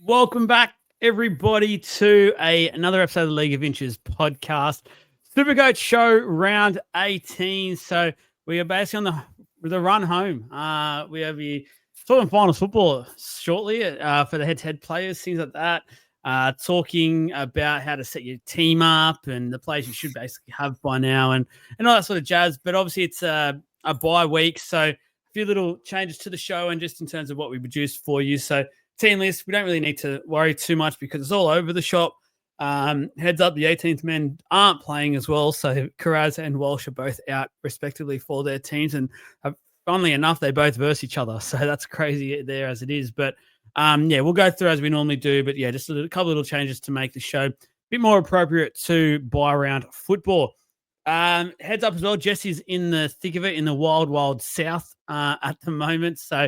Welcome back, everybody, to another episode of the League of Inches podcast. Supercoach show round 18. So we are basically on the run home. We have the talking finals football shortly for the head-to-head players, things like that. Talking about how to set your team up and the players you should basically have by now and all that sort of jazz. But obviously it's a bye week, so a few little changes to the show and just in terms of what we produced for you. So team list, we don't really need to worry too much because it's all over the shop. Heads up, the 18th men aren't playing as well. So Carraz and Walsh are both out respectively for their teams. And funnily enough, they both verse each other. So that's crazy there as it is. But we'll go through as we normally do. But yeah, just a couple of little changes to make the show a bit more appropriate to buy round football. Heads up as well, Jesse's in the thick of it in the wild south at the moment. So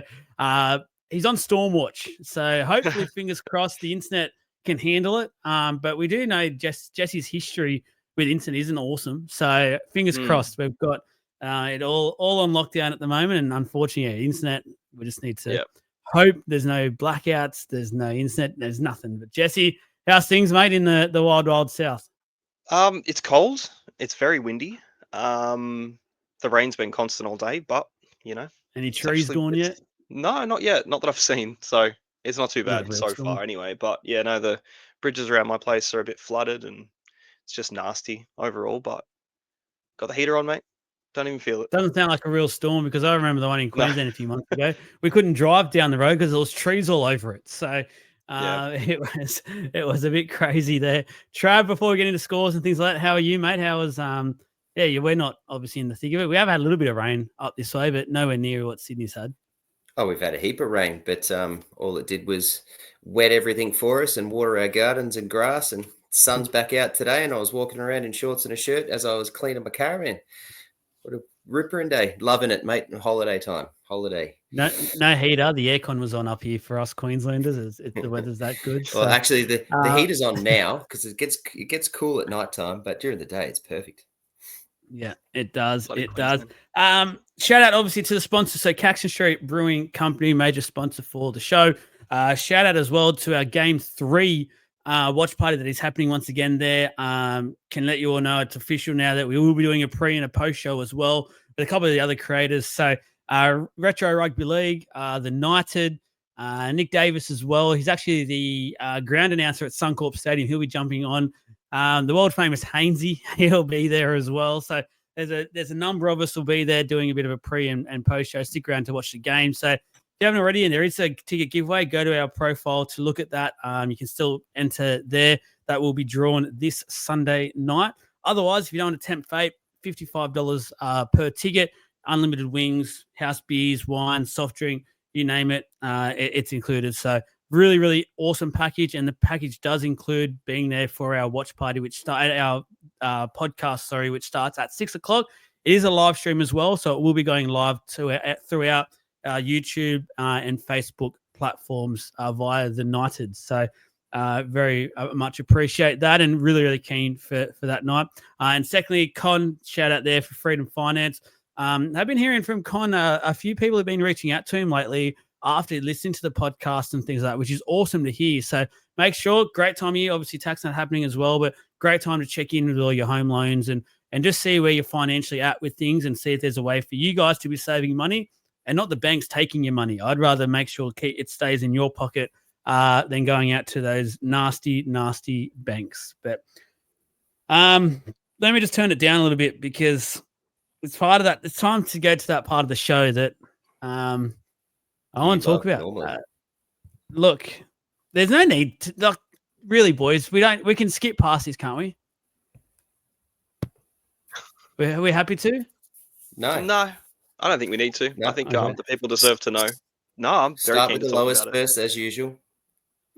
he's on Stormwatch. So hopefully, fingers crossed, the internet can handle it. But we do know Jesse's history with internet isn't awesome. So fingers crossed, we've got it all on lockdown at the moment. And unfortunately, internet, we just need to hope there's no blackouts, there's no internet, there's nothing. But Jesse, how's things, mate, in the wild south? It's cold. It's very windy. The rain's been constant all day, but any trees gone yet? No, not yet. Not that I've seen. So it's not too bad so far anyway. But yeah, no, the bridges around my place are a bit flooded and it's just nasty overall. But got the heater on, mate. Don't even feel it. Doesn't sound like a real storm because I remember the one in Queensland a few months ago. We couldn't drive down the road because there was trees all over it. So it was a bit crazy there. Trav, before we get into scores and things like that, how are you, mate? How was we're not obviously in the thick of it. We have had a little bit of rain up this way, but nowhere near what Sydney's had. Oh, we've had a heap of rain, but all it did was wet everything for us and water our gardens and grass. And sun's back out today, and I was walking around in shorts and a shirt as I was cleaning my caravan. What a ripping day. Loving it, mate. Holiday time. Holiday. No heater. The aircon was on up here for us Queenslanders. The weather's that good. Well, actually, the heater's on now because it gets cool at night time, but during the day, it's perfect. Yeah, it does. Shout out, obviously, to the sponsor. So Caxton Street Brewing Company, major sponsor for the show. Shout out as well to our Game 3 watch party that is happening once again there. Can let you all know it's official now that we will be doing a pre and a post show as well with a couple of the other creators. So Retro Rugby League, the Knighted, Nick Davis as well. He's actually the ground announcer at Suncorp Stadium. He'll be jumping on. The world famous Hainsey, he'll be there as well. So there's a number of us will be there doing a bit of a pre and post show. Stick around to watch the game. So if you haven't already, and there is a ticket giveaway, go to our profile to look at that. You can still enter there. That will be drawn this Sunday night. Otherwise, if you don't want to tempt fate, $55 per ticket, unlimited wings, house beers, wine, soft drink, you name it, it's included. So really, really awesome package. And the package does include being there for our watch party, which podcast, which starts at 6:00. It is a live stream as well. So it will be going live throughout YouTube and Facebook platforms via the Knighted. So very much appreciate that and really, really keen for that night. And secondly, Con, shout out there for Freedom Finance. I've been hearing from Con, a few people have been reaching out to him lately after listening to the podcast and things like that, which is awesome to hear. So make sure, great time of year, obviously tax not happening as well, but great time to check in with all your home loans and just see where you're financially at with things and see if there's a way for you guys to be saving money and not the banks taking your money. I'd rather make sure it stays in your pocket than going out to those nasty, nasty banks. But let me just turn it down a little bit because it's part of that. It's time to go to that part of the show that I want to talk about. Look, there's no need to, really, boys. We can skip past this, can't we? We're happy to? No, I don't think we need to. No, I think the people deserve to know. No, I'm very Start keen with to the talk lowest about it. first, as usual.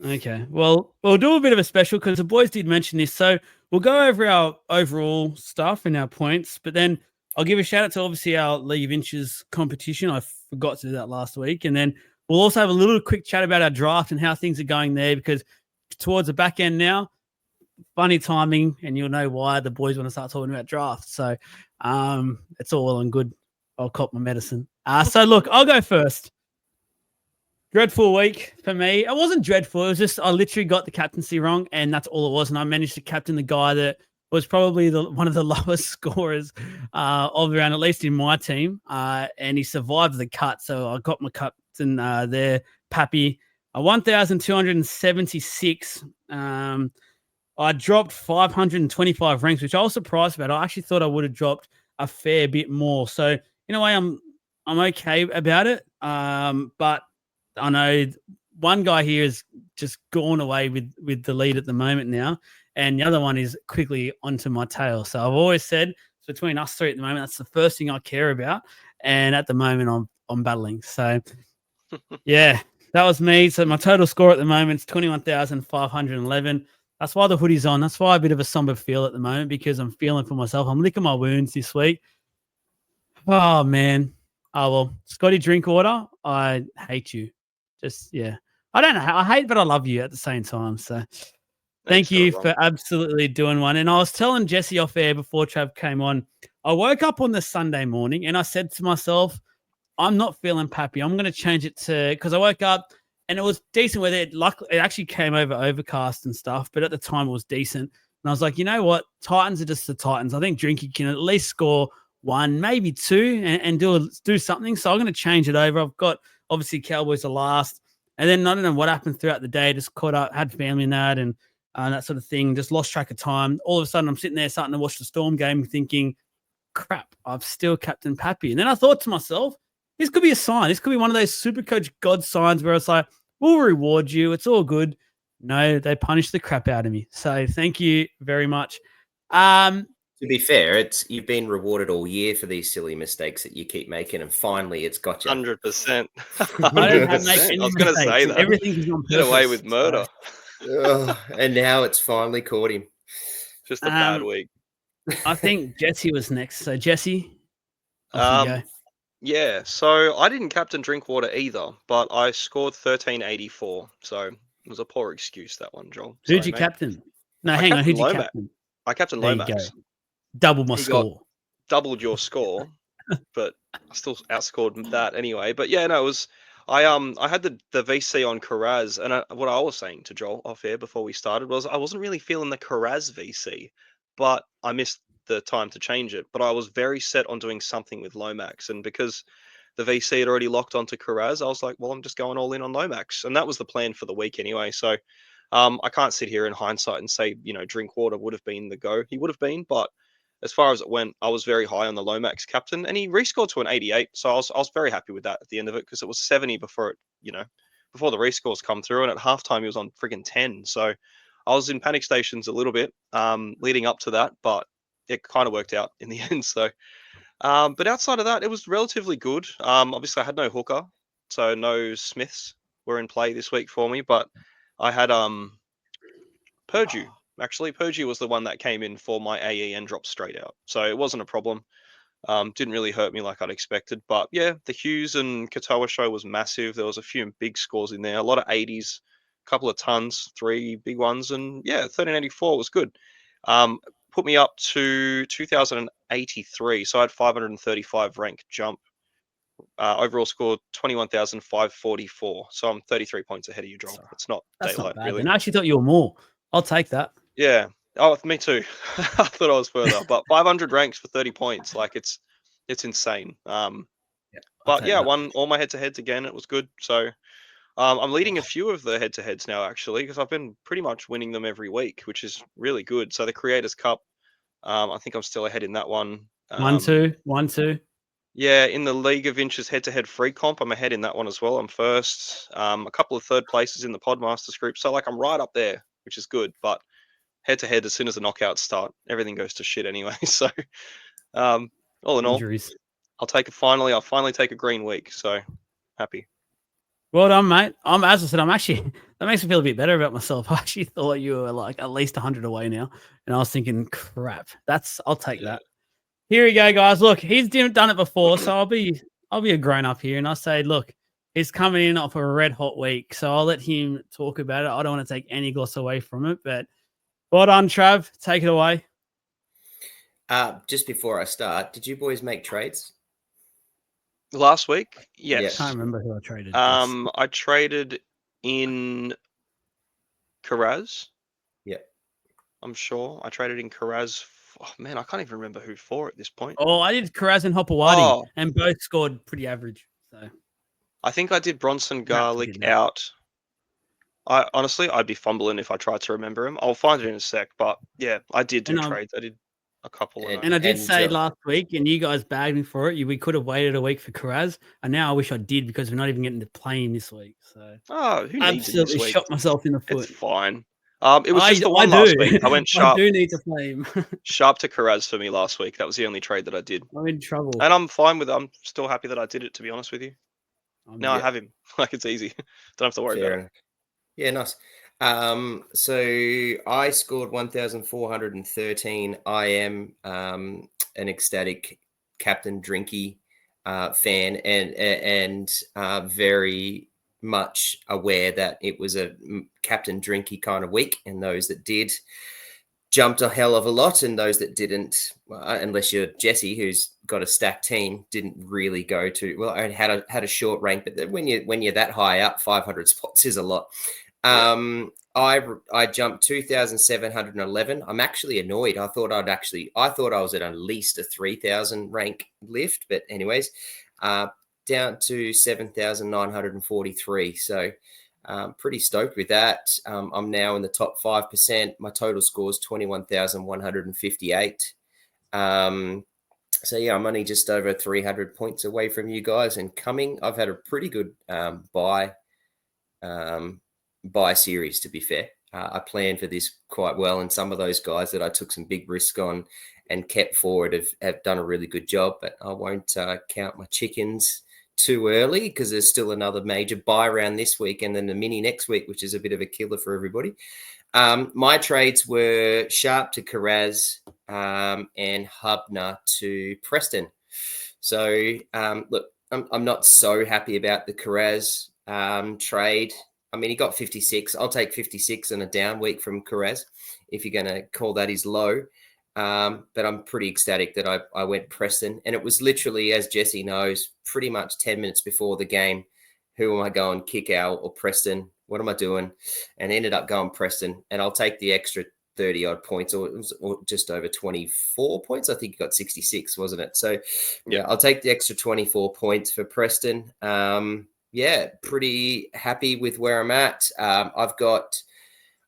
Okay. Well, we'll do a bit of a special because the boys did mention this. So we'll go over our overall stuff and our points, but then I'll give a shout out to obviously our League of Inches competition. I forgot to do that last week. And then we'll also have a little quick chat about our draft and how things are going there because towards the back end now, funny timing, and you'll know why the boys want to start talking about drafts. So it's all well and good. I'll cop my medicine. So look, I'll go first. Dreadful week for me. It wasn't dreadful. It was just I literally got the captaincy wrong, and that's all it was. And I managed to captain the guy that was probably one of the lowest scorers of the round, at least in my team. And he survived the cut. So I got my captain there, Pappy. 1,276. I dropped 525 ranks, which I was surprised about. I actually thought I would have dropped a fair bit more. So in a way, I'm okay about it. But I know one guy here is just gone away with the lead at the moment now, and the other one is quickly onto my tail. So I've always said between us three at the moment, that's the first thing I care about. And at the moment, I'm battling. So yeah, that was me. So my total score at the moment is 21,511. That's why the hoodie's on. That's why a bit of a somber feel at the moment, because I'm feeling for myself. I'm licking my wounds this week. Oh, man. Oh, well, Scotty Drinkwater, I hate you. Just, yeah. I don't know. I hate, but I love you at the same time. So thank you for absolutely doing one. And I was telling Jesse off air before Trav came on, I woke up on the Sunday morning and I said to myself, I'm not feeling Pappy. I'm going to change it to, because I woke up and it was decent weather. It actually came over overcast and stuff, but at the time it was decent. And I was like, you know what? Titans are just the Titans. I think Drinky can at least score one, maybe two, and do something. So I'm going to change it over. I've got obviously Cowboys are last. And then I don't know what happened throughout the day. Just caught up, had family in that and that sort of thing. Just lost track of time. All of a sudden I'm sitting there starting to watch the Storm game thinking, crap, I've still captain Pappy. And then I thought to myself, this could be a sign. This could be one of those Supercoach God signs where it's like, we'll reward you. It's all good. No, they punished the crap out of me. So thank you very much. To be fair, you've been rewarded all year for these silly mistakes that you keep making, and finally it's got you. 100%. I don't have make any I was going to say that. Everything is on purpose. Get away with murder. And now it's finally caught him. Just a bad week. I think Jesse was next. So Jesse, off you go. Yeah, so I didn't captain Drinkwater either, but I scored 1384. So it was a poor excuse, that one, Joel. Who'd you captain? No, hang on. Who'd you captain? I captained Lomax. Double my score. Doubled your score, but I still outscored that anyway. But yeah, no, it was I had the VC on Carraz, and what I was saying to Joel off air before we started was I wasn't really feeling the Carraz VC, but I missed the time to change it. But I was very set on doing something with Lomax, and because the VC had already locked onto Carraz, I was like, well, I'm just going all in on Lomax, and that was the plan for the week anyway. So I can't sit here in hindsight and say, Drinkwater would have been the go. He would have been, but as far as it went, I was very high on the Lomax captain, and he rescored to an 88. So I was very happy with that at the end of it, because it was 70 before before the rescores come through, and at halftime he was on friggin' 10. So I was in panic stations a little bit leading up to that, but it kind of worked out in the end. So, but outside of that, it was relatively good. Obviously I had no hooker, so no Smiths were in play this week for me, but I had Purdue. Actually, Purdue was the one that came in for my AE and dropped straight out. So it wasn't a problem. Didn't really hurt me like I'd expected. But yeah, the Hughes and Katoa show was massive. There was a few big scores in there. A lot of 80s, a couple of tons, 3 big ones. And yeah, 1384 was good. Put me up to 2083. So I had 535 rank jump. Overall score 21,544. So I'm 33 points ahead of you, Joel. It's not daylight, not really. And I actually thought you were more. I'll take that. Yeah. Oh, me too. I thought I was further, but 500 ranks for 30 points. Like it's insane. But yeah, I won all my head-to-heads again. It was good. So I'm leading a few of the head-to-heads now, actually, because I've been pretty much winning them every week, which is really good. So the Creators Cup, I think I'm still ahead in that one. 1-2. Yeah, in the League of Inches head-to-head free comp, I'm ahead in that one as well. I'm first. A couple of third places in the Podmasters group. So like I'm right up there, which is good. But head-to-head, as soon as the knockouts start, everything goes to shit anyway. So all in all, Injuries. I'll finally take a green week. So happy. Well done, mate. As I said, that makes me feel a bit better about myself. I actually thought you were like at least 100 away now. And I was thinking, crap, I'll take that. Here we go, guys. Look, he's done it before, so I'll be a grown up here, and I say, look, he's coming in off a red hot week, so I'll let him talk about it. I don't want to take any gloss away from it, but well done, Trav. Take it away. Just before I start, did you boys make trades? Last week, I yes. can't remember who I traded. I traded in Karaz. Yep. I'm sure I traded in Karaz. Oh, man, I can't even remember who for at this point. Oh, I did Karaz and Hopewadi, and both scored pretty average. So I think I did Bronson Perhaps I Garlic did that. out. Honestly, I'd be fumbling if I tried to remember him. I'll find it in a sec. But yeah, I did do trades. I did a couple. And- And I did And, say last week, and you guys bagged me for it. We could have waited a week for Karaz, and now I wish I did because we're not even getting to play him this week. So who needs it this absolutely week? shot myself in the foot. It's fine. It was just the one I last do. week. I went I sharp. do need to play him. Sharp to Karaz for me last week. That was the only trade that I did, I'm in trouble. and I'm fine with it. I'm still happy that I did it. To be honest with you, now I Yeah. have him. Like it's easy. Don't have to worry about it. Yeah, nice. So I scored 1,413. I am an ecstatic Captain Drinky fan, and very much aware that it was a Captain Drinky kind of week, and those that did jumped a hell of a lot, and those that didn't, unless you're Jesse, who's got a stacked team, didn't really go to. Well, I had a short rank, but when you're that high up, 500 spots is a lot. I jumped 2,711. I'm actually annoyed. I thought I was at least a 3,000 rank lift, but anyways, down to 7,943. So pretty stoked with that. I'm now in the top 5%. My total score is 21,158. So yeah, I'm only just over 300 points away from you guys and coming. I've had a pretty good buy series, to be fair. I planned for this quite well, and some of those guys that I took some big risk on and kept forward have done a really good job, but I won't count my chickens too early because there's still another major buy round this week and then the mini next week, which is a bit of a killer for everybody. My trades were Sharp to Karaz and Hubner to Preston. So look, I'm not so happy about the Karaz trade. I mean, he got 56. I'll take 56 on a down week from Karaz if you're going to call that his low. But I'm pretty ecstatic that I went Preston. And it was literally, as Jesse knows, pretty much 10 minutes before the game. Who am I going, Kick Out or Preston? What am I doing? And ended up going Preston. And I'll take the extra 30 odd points or just over 24 points. I think he got 66, wasn't it? So yeah, I'll take the extra 24 points for Preston. Yeah, pretty happy with where I'm at. I got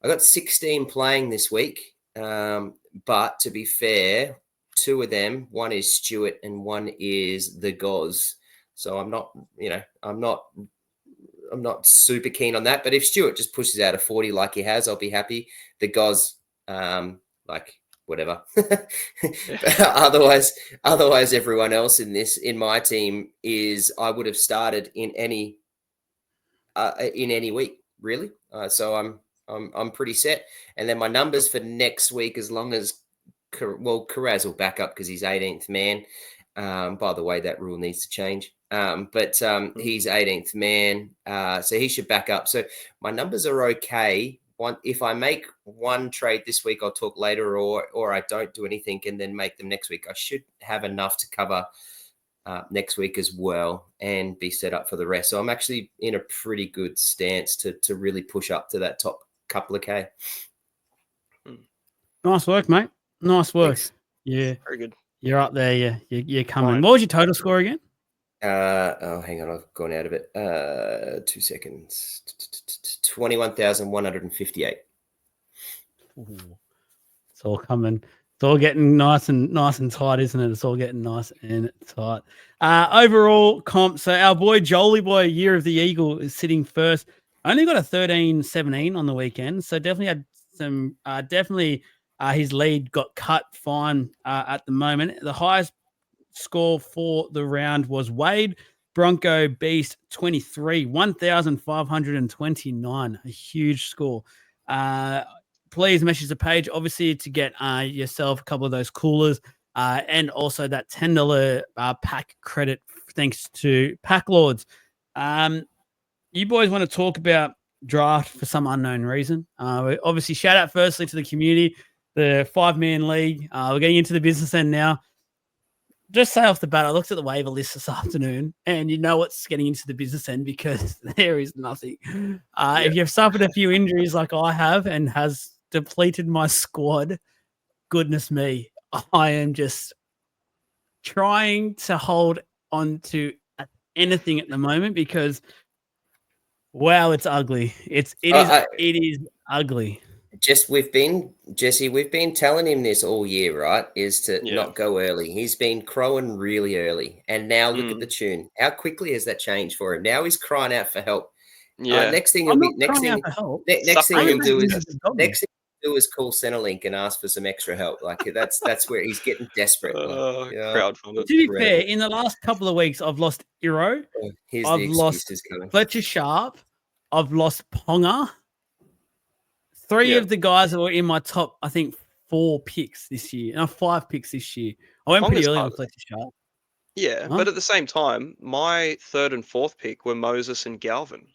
16 playing this week. But to be fair, two of them, one is Stuart and one is the Goz. So I'm not super keen on that. But if Stuart just pushes out a 40 like he has, I'll be happy. The Goz, whatever. Otherwise, everyone else in my team is I would have started in any week, really. So I'm pretty set. And then my numbers for next week, as long as Karaz will back up because he's 18th man. By the way, that rule needs to change. But he's 18th man, so he should back up. So my numbers are okay. If I make one trade this week, I'll talk later, or I don't do anything and then make them next week, I should have enough to cover next week as well and be set up for the rest. So I'm actually in a pretty good stance to really push up to that top couple of K. Nice work, mate. Nice work. Thanks. Yeah, very good. You're up there. Yeah, you're coming. Fine. What was your total score again? Hang on, I've gone out of it. 2 seconds. 21,158. It's all coming. It's all getting nice and tight, isn't it? It's all getting nice and tight. Overall comp. So our boy Jolie Boy, Year of the Eagle, is sitting first. Only got a 13-17 on the weekend, so definitely had some. His lead got cut fine at the moment. The highest score for the round was Wade Bronco Beast 23, 1,529, a huge score. Please message the page, obviously, to get yourself a couple of those coolers and also that $10 pack credit thanks to Pack Lords. You boys want to talk about draft for some unknown reason. Obviously, shout out firstly to the community, the 5-man league. We're getting into the business end now. just say off the bat, I looked at the waiver list this afternoon, and you know what's getting into the business end because there is nothing. If you've suffered a few injuries like I have and has depleted my squad, goodness me, I am just trying to hold on to anything at the moment because, wow, it's ugly. It is ugly. We've been telling him this all year, right? Is to not go early. He's been crowing really early. And now look at the tune. How quickly has that changed for him? Now he's crying out for help. Yeah. Next thing he'll do is call Centrelink and ask for some extra help. Like that's where he's getting desperate. Crowdfunded. To be fair, in the last couple of weeks, I've lost Iro. I've lost Fletcher Sharp. I've lost Ponga. Three of the guys that were in my top, I think, 4 picks this year. No, 5 picks this year. I went pretty early on Fletcher Sharp. Yeah, but at the same time, my 3rd and 4th pick were Moses and Galvin.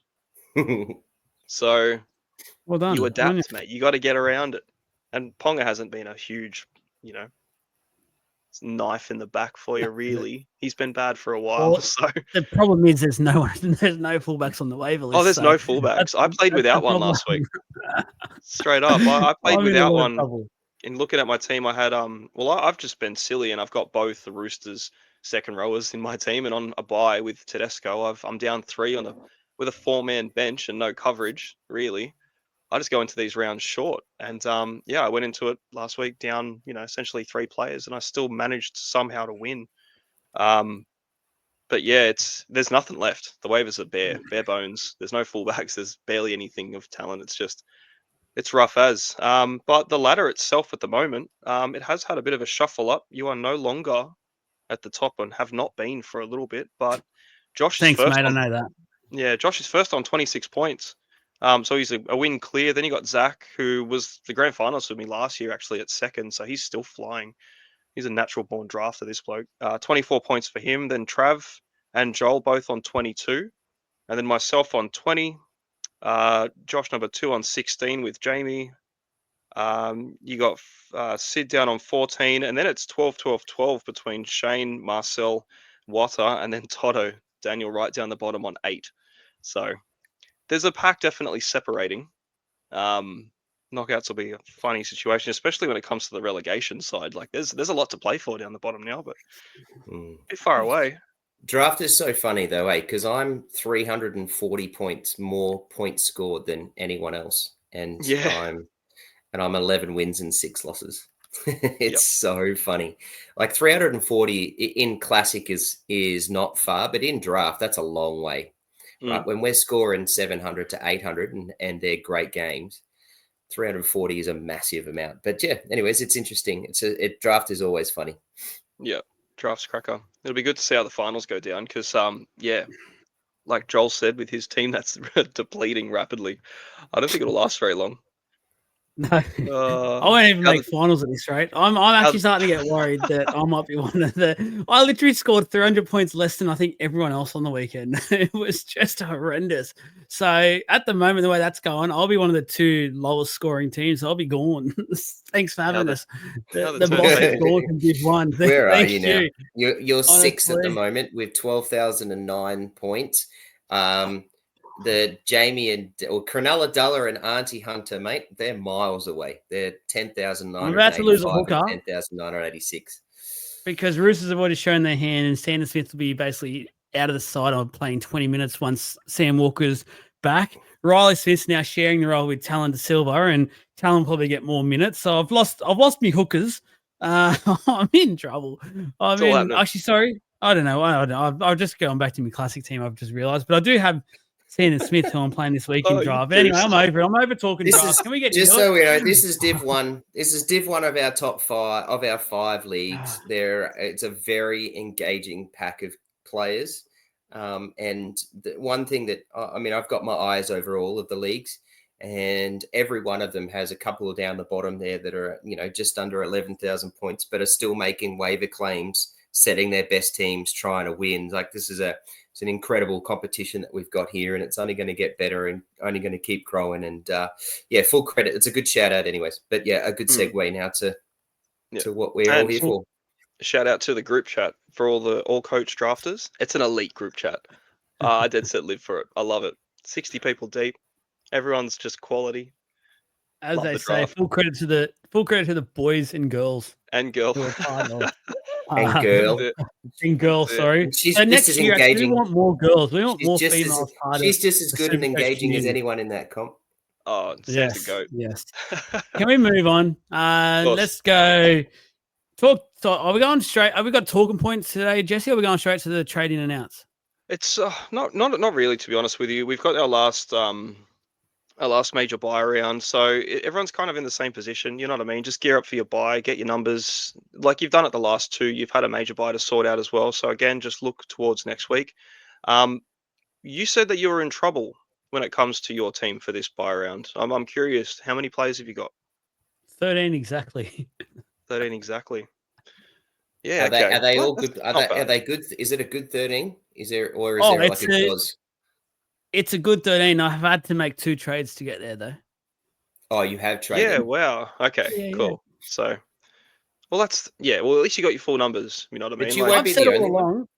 So well done. You adapt, mate. You got to get around it. And Ponga hasn't been a huge, knife in the back for you, really. He's been bad for a while. Well, so the problem is there's no fullbacks on the waiver list. Oh, there's no fullbacks. I played without one last week. Straight up. I played without one. In looking at my team, I had I've just been silly and I've got both the Roosters second rowers in my team, and on a bye with Tedesco, I'm down 3 with a 4-man bench and no coverage, really. I just go into these rounds short. And I went into it last week down, essentially 3 players, and I still managed somehow to win. But yeah, there's nothing left. The waivers are bare bones. There's no fullbacks. There's barely anything of talent. It's rough as. But the ladder itself at the moment, it has had a bit of a shuffle up. You are no longer at the top and have not been for a little bit. But Josh is first. Thanks, mate. I know that. Yeah, Josh is first on 26 points. So he's a win clear. Then you got Zach, who was the grand finals with me last year, actually at second. So he's still flying. He's a natural born drafter, this bloke. 24 points for him. Then Trav and Joel both on 22. And then myself on 20. Josh number 2 on 16 with Jamie. You got Sid down on 14. And then it's 12, 12, 12 between Shane, Marcel, Watta, and then Toto. Daniel right down the bottom on 8. So there's a pack definitely separating. Knockouts will be a funny situation, especially when it comes to the relegation side. Like there's a lot to play for down the bottom now, but a bit far away. Draft is so funny though, because I'm 340 points more points scored than anyone else, and I'm 11 wins and 6 losses. It's so funny. Like 340 in classic is not far, but in draft that's a long way. Right, when we're scoring 700 to 800 and they're great games, 340 is a massive amount. But yeah, anyways, it's interesting. Draft is always funny. Yeah, draft's cracker. It'll be good to see how the finals go down because like Joel said with his team, that's depleting rapidly. I don't think it'll last very long. No, I won't even make finals at this rate. I'm actually starting to get worried that I might be one of the. I literally scored 300 points less than I think everyone else on the weekend. It was just horrendous. So at the moment, the way that's going, I'll be one of the 2 lowest scoring teams. I'll be gone. Thanks for having us. The boss is gone from Div 1. Where are you now? You're 6th at the moment with 12,009 points. The Jamie or Cronulla Duller and Auntie Hunter, mate, they're miles away. They're 10,985 I'm about to lose a hooker. 10,986. Because Roosters have already shown their hand, and Sandon Smith will be basically out of the side of playing 20 minutes once Sam Walker's back. Riley Smith's now sharing the role with Talon De Silva, and Talon will probably get more minutes. So I've lost me hookers. I'm in trouble. Actually, sorry. I don't know. I've just going back to my classic team. I've just realised, but I do have Sandon Smith, who I'm playing this week in draft. But anyway, I'm over talking draft. Can we get just so we know? This is Div 1. This is Div 1 of our top 5 of our 5 leagues. It's a very engaging pack of players. And the one thing that I've got my eyes over all of the leagues, and every one of them has a couple down the bottom there that are just under 11,000 points, but are still making waiver claims, setting their best teams, trying to win. Like it's an incredible competition that we've got here, and it's only going to get better and only going to keep growing. And full credit. It's a good shout out anyways, but a good segue now to what we're all here for. shout out to the group chat for all coach drafters. It's an elite group chat. I dead set live for it. I love it. 60 people deep. Everyone's just quality. As Love they the say, draft. full credit to the boys and girls And girl. who are part of. And girl. That's it. And girls, That's it. sorry. She's So just next as year, actually, we engaging. want more girls. We want She's more just as females part she's of just as the good and Supercoach engaging as community. anyone in that comp. Oh, Sam's Yes, a goat. yes. Can we move on? course. Let's go. Talk. So are we going straight? Have we got talking points today, Jesse? Or are we going straight to the trade in and outs? It's not really, to be honest with you. We've got our last major buy round, so everyone's kind of in the same position. You know what I mean? Just gear up for your buy, get your numbers like you've done it the last two. You've had a major buy to sort out as well. So again, just look towards next week. You said that you were in trouble when it comes to your team for this buy round. I'm curious, how many players have you got? 13 exactly. 13 exactly. Yeah, Are they all that's good? not Are bad. they good? Is it a good 13? Is there like a clause? It's a good 13. I've had to make 2 trades to get there, though. Oh, you have traded. Yeah, wow. Okay, Yeah, cool. yeah. So, well, at least you got your full numbers. You know what I mean? But you won't I've be said the all only one. along.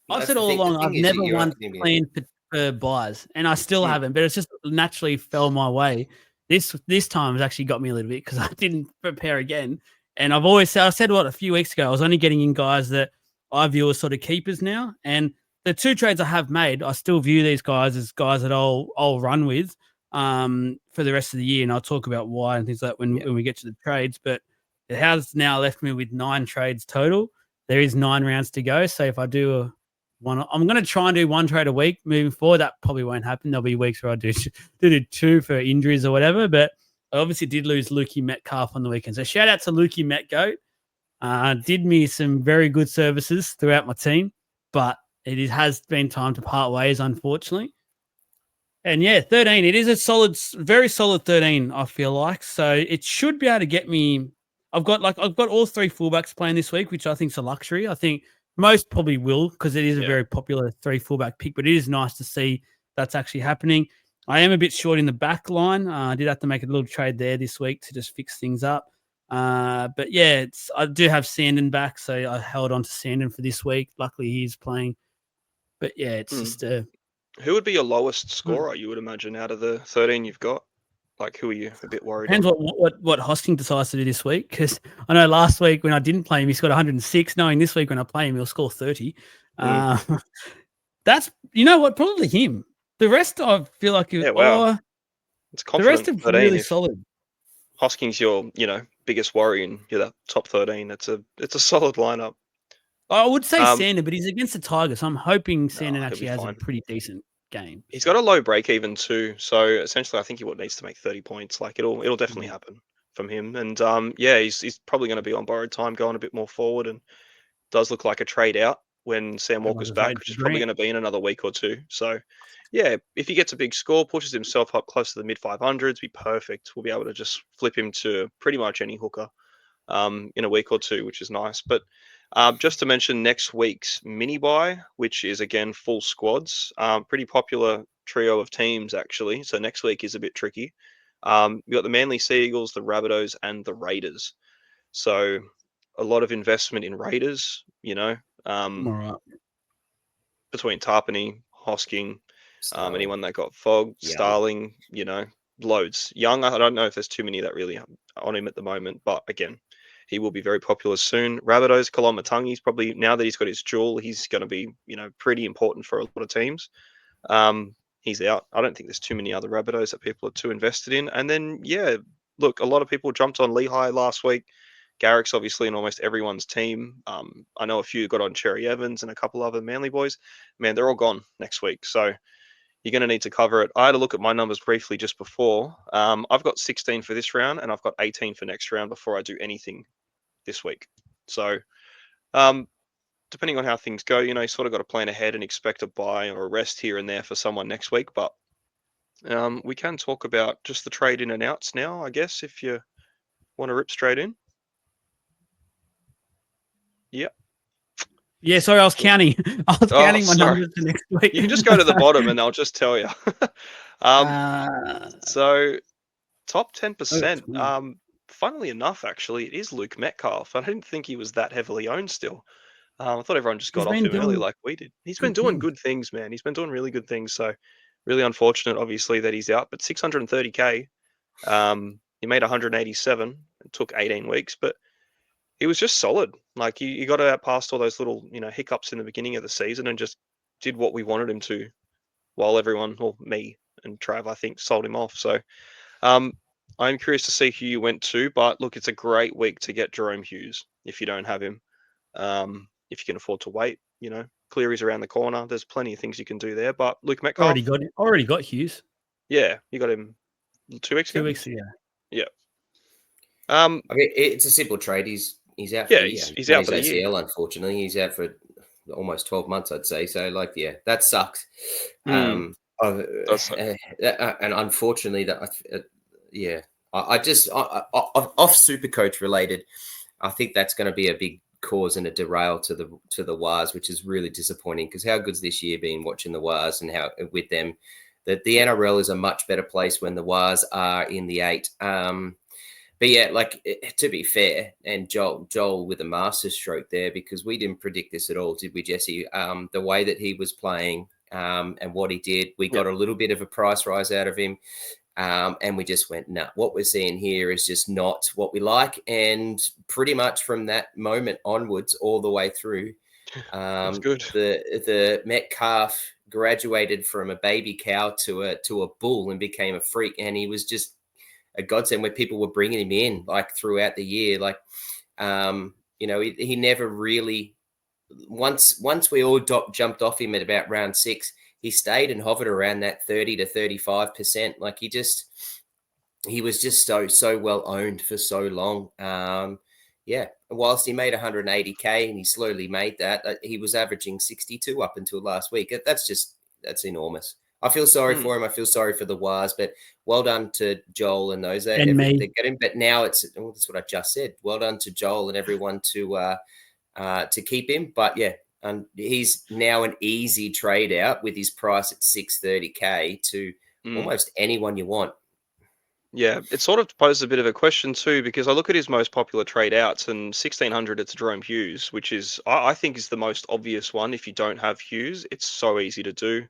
I've That's said the all thing. The along. thing I've is that never you're once asking me. planned for buys, and I still Hmm. haven't. But it's just naturally fell my way. This time has actually got me a little bit because I didn't prepare again. And I said what a few weeks ago. I was only getting in guys that I view as sort of keepers now. And the 2 trades I have made, I still view these guys as guys that I'll run with for the rest of the year. And I'll talk about why and things like that when we get to the trades. But it has now left me with 9 trades total. There is 9 rounds to go. So if I do one, I'm going to try and do 1 trade a week moving forward. That probably won't happen. There'll be weeks where I do 2 for injuries or whatever. But I obviously did lose Lukey Metcalf on the weekend. So shout out to Lukey Metgoat. Did me some very good services throughout my team, but has been time to part ways, unfortunately. And yeah, 13. It is a very solid 13, I feel like. So it should be able to get me. I've got all 3 fullbacks playing this week, which I think is a luxury. I think most probably will because it is a very popular 3 fullback pick, but it is nice to see that's actually happening. I am a bit short in the back line. I did have to make a little trade there this week to just fix things up. But yeah, I do have Sandon back, so I held on to Sandon for this week. Luckily, he's playing. But yeah, it's just Who would be your lowest scorer, you would imagine, out of the 13 you've got? Like, who are you a bit worried depends on? what Hosking decides to do this week. Because I know last week when I didn't play him, he scored 106. Knowing this week when I play him, he'll score 30. That's probably him. The rest I feel like Yeah, wow. It's confident. The rest are really solid. Hosking's your biggest worry, and you're that top 13. It's a solid lineup. I would say Sandon, but he's against the Tigers. So I'm hoping Sandon actually has a pretty decent game. He's got a low break even too, so essentially I think he needs to make 30 points. Like it'll definitely happen from him. And he's probably going to be on borrowed time, going a bit more forward, and does look like a trade out when Sam Walker's back, which is probably going to be in another week or 2. So yeah, if he gets a big score, pushes himself up close to the mid 500s, be perfect. We'll be able to just flip him to pretty much any hooker in a week or 2, which is nice. But just to mention next week's mini buy, which is again full squads, pretty popular trio of teams actually. So next week is a bit tricky. We got the Manly Sea Eagles, the Rabbitohs, and the Raiders. So a lot of investment in Raiders, between Tarpany, Hosking, anyone that got Fogg, Starling, loads. Young, I don't know if there's too many that really on him at the moment, but again, he will be very popular soon. Rabbitohs, Kalamatangi's probably, now that he's got his jewel, he's going to be, pretty important for a lot of teams. He's out. I don't think there's too many other Rabbitohs that people are too invested in. And then, look, a lot of people jumped on Lehigh last week. Garrick's obviously in almost everyone's team. I know a few got on Cherry Evans and a couple other Manly boys. Man, they're all gone next week. So you're going to need to cover it. I had a look at my numbers briefly just before. I've got 16 for this round, and I've got 18 for next round before I do anything this week. So depending on how things go, you sort of got to plan ahead and expect a buy or a rest here and there for someone next week. But we can talk about just the trade in and outs now, I guess, if you want to rip straight in. Yep. Yeah, sorry, I was counting. I was counting my numbers for next week. You can just go to the bottom and I'll just tell you. So top 10%. funnily enough, actually, it is Luke Metcalf. I didn't think he was that heavily owned still. I thought everyone just He's got off been him early doing like we did. He's been good doing things. good things, man. He's been doing really good things. So really unfortunate, obviously, that he's out. But 630K, he made 187. It took 18 weeks, but he was just solid. Like he got out past all those little, hiccups in the beginning of the season and just did what we wanted him to, while everyone, or me and Trav, I think, sold him off. So um, I'm curious to see who you went to. But look, it's a great week to get Jerome Hughes if you don't have him. If you can afford to wait, Cleary's around the corner. There's plenty of things you can do there. But Luke Metcalf, Already got Hughes. yeah, you got him 2 weeks ago. 2 weeks ago. Yeah. I mean, it's a simple trade. He's out for Yeah, the year. he's out for the year. ACL, unfortunately. He's out for almost 12 months, I'd say. So, that sucks. Does suck. And unfortunately, I just off Supercoach related. I think that's going to be a big cause and a derail to the Wars, which is really disappointing because how good's this year been watching the Wars and how with them that the NRL is a much better place when the Wars are in the 8. But yeah, to be fair, and Joel with a masterstroke there because we didn't predict this at all, did we, Jesse? The way that he was playing and what he did, we got a little bit of a price rise out of him. And we just went, nah, what we're seeing here is just not what we like. And pretty much from that moment onwards, all the way through, That's good. The Metcalf graduated from a baby cow to a bull and became a freak. And he was just a godsend where people were bringing him in throughout the year. He never really, once we all jumped off him at about round 6, he stayed and hovered around that 30 to 35%. He was just so well owned for so long. Whilst he made 180K and he slowly made that, he was averaging 62 up until last week. That's enormous. I feel sorry for him. I feel sorry for the Wars, but well done to Joel and those. They get him. But now that's what I just said. Well done to Joel and everyone to keep him. But yeah, he's now an easy trade out with his price at 630K to almost anyone you want. Yeah, it sort of poses a bit of a question too, because I look at his most popular trade outs and 1600 it's Jerome Hughes, which is, I think is the most obvious one. If you don't have Hughes, it's so easy to do.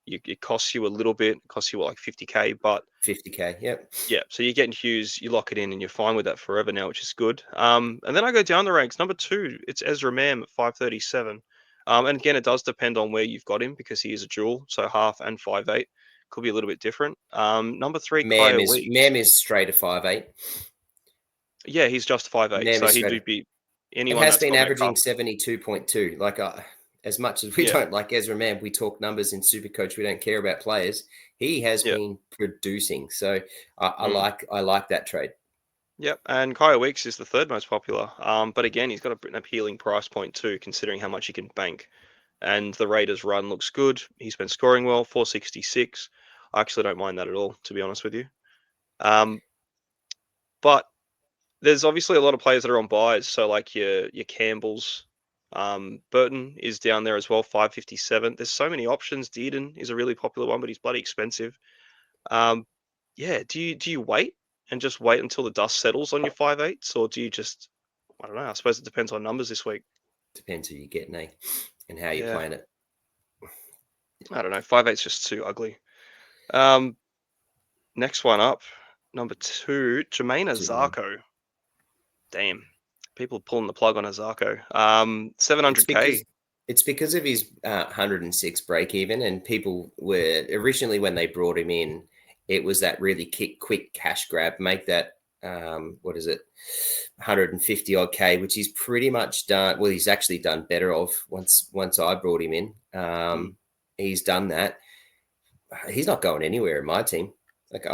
It costs you a little bit, it costs you like 50K, but 50K, yep. Yeah, so you're getting Hughes, you lock it in and you're fine with that forever now, which is good. And then I go down the ranks. Number 2, it's Ezra Mam at 537. And again, it does depend on where you've got him because he is a dual, so half and 5'8". Could be a little bit different. Number 3, Mam is straight at 5'8". Yeah, he's just 5'8", so he do beat anyone. It has been averaging 72.2. As much as we don't like Ezra Mam, we talk numbers in Supercoach. We don't care about players. He has been producing, so I like that trade. Yep, and Kyle Weeks is the 3rd most popular. But again, he's got an appealing price point too, considering how much he can bank. And the Raiders' run looks good. He's been scoring well, 466. I actually don't mind that at all, to be honest with you. But there's obviously a lot of players that are on buys. So like your Campbells, Burton is down there as well, 557. There's so many options. Dearden is a really popular one, but he's bloody expensive. Do you wait and just wait until the dust settles on your 5'8", or do you just, I don't know, I suppose it depends on numbers this week. Depends who you're getting, and how you're playing it. I don't know, 5'8's just too ugly. Next one up, number 2, Jermaine Azarko. Damn, people pulling the plug on Azarko. 700K. It's because of his 106 break even, and people were originally, when they brought him in, it was that really quick cash grab, make that 150 odd K, which he's pretty much done. Well, he's actually done better off once I brought him in. He's done that. He's not going anywhere in my team. Like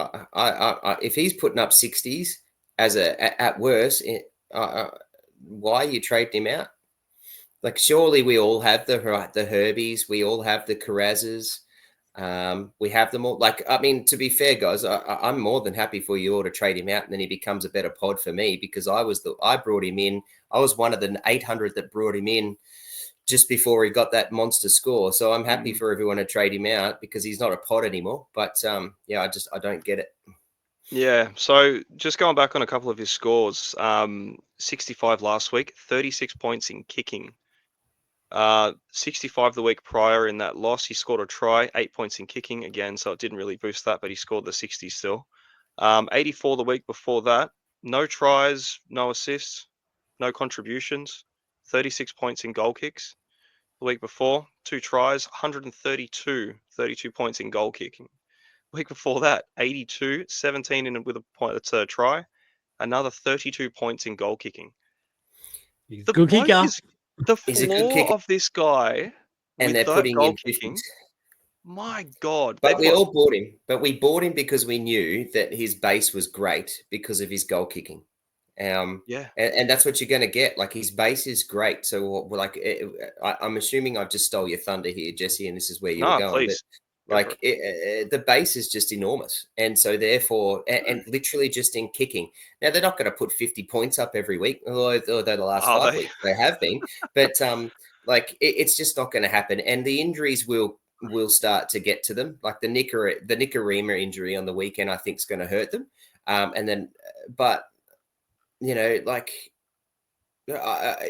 if he's putting up 60s at worst, why are you trading him out? Like, surely we all have the Herbies, we all have the Carrazes, we have them all. Like, I mean, to be fair, guys, I'm more than happy for you all to trade him out, and then he becomes a better pod for me because I brought him in. I was one of the 800 that brought him in just before he got that monster score. So I'm happy for everyone to trade him out because he's not a pod anymore. But I don't get it. Yeah, so just going back on a couple of his scores, 65 last week, 36 points in kicking. 65 the week prior in that loss, he scored a try, 8 points in kicking again, so it didn't really boost that, but he scored the 60 still. 84 the week before that, no tries, no assists, no contributions, 36 points in goal kicks. The week before, 2 tries, 32 points in goal kicking. Week before that, 82, 17 with a point. It's a try. Another 32 points in goal kicking. He's a The good bloke kicker. is the He's a good floor kicker, of this guy and with they're that putting goal in 50s. kicking. My God, But we everyone. all bought him. But we bought him because we knew that his base was great because of his goal kicking. Yeah. And that's what you're going to get. Like his base is great. So like, I'm assuming I've just stole your thunder here, Jesse, and this is where you were No, going. please. But like the base is just enormous, and so therefore, and literally just in kicking. Now they're not going to put 50 points up every week, although the last Are 5 they? weeks they have been. But like it's just not going to happen, and the injuries will start to get to them. Like the Nicarima injury on the weekend, I think is going to hurt them. And then, but you know, like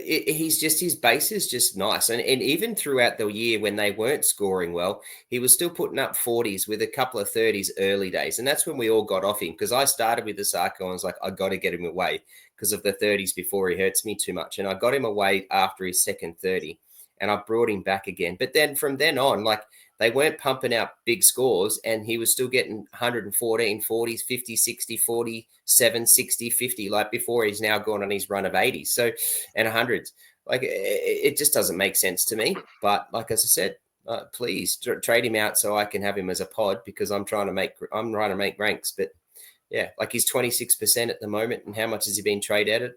he's just his base is just nice, and even throughout the year when they weren't scoring well, he was still putting up 40s with a couple of 30s early days, and that's when we all got off him because I started with the Sarko and was like, I got to get him away because of the 30s before he hurts me too much, and I got him away after his second 30, and I brought him back again. But then from then on, like they weren't pumping out big scores, and he was still getting 114, 40s, 50, 60, 47, 60, 50, like before he's now gone on his run of 80s. So, and 100s. Like it just doesn't make sense to me. But like as I said, please trade him out so I can have him as a pod because I'm trying to make ranks. But yeah, like he's 26% at the moment. And how much has he been traded at?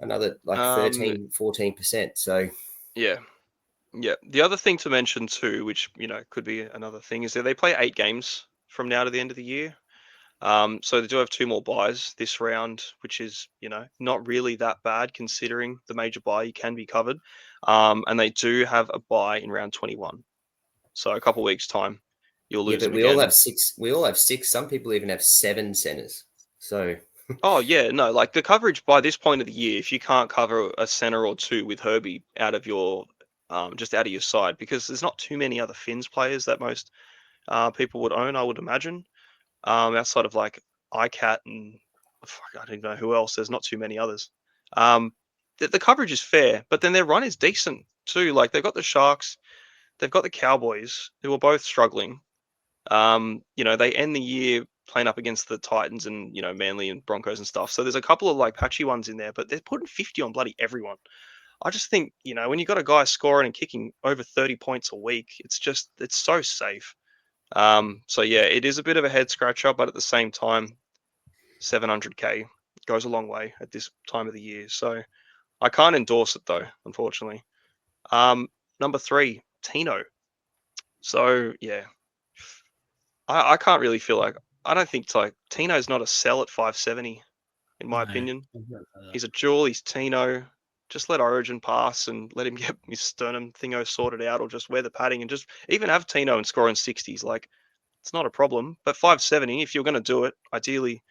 Another like 13, 14%. So yeah. Yeah. The other thing to mention too, which, could be another thing, is that they play 8 games from now to the end of the year. So they do have 2 more buys this round, which is, not really that bad considering the major buy you can be covered. And they do have a buy in round 21. So a couple of weeks time, you'll lose but them we all again. have 6. We all have 6. Some people even have 7 centers. So Oh yeah, no, like the coverage by this point of the year, if you can't cover a center or 2 with Herbie out of your just out of your side, because there's not too many other Finns players that most people would own, I would imagine. Outside of like iCat and I don't know who else. There's not too many others. The coverage is fair, but then their run is decent too. Like they've got the Sharks, they've got the Cowboys, who are both struggling. They end the year playing up against the Titans and Manly and Broncos and stuff. So there's a couple of like patchy ones in there, but they're putting 50 on bloody everyone. I just think when you got a guy scoring and kicking over 30 points a week, it's so safe. So yeah, it is a bit of a head scratcher, but at the same time, 700k goes a long way at this time of the year. So I can't endorse it though, unfortunately. Number 3, Tino. So yeah, I can't really feel like I don't think like Tino's not a sell at 570 in my opinion. He's a jewel. He's Tino. Just let Origin pass and let him get his sternum thingo sorted out, or just wear the padding and just even have Tino and score in 60s. Like it's not a problem. But 570, if you're going to do it, ideally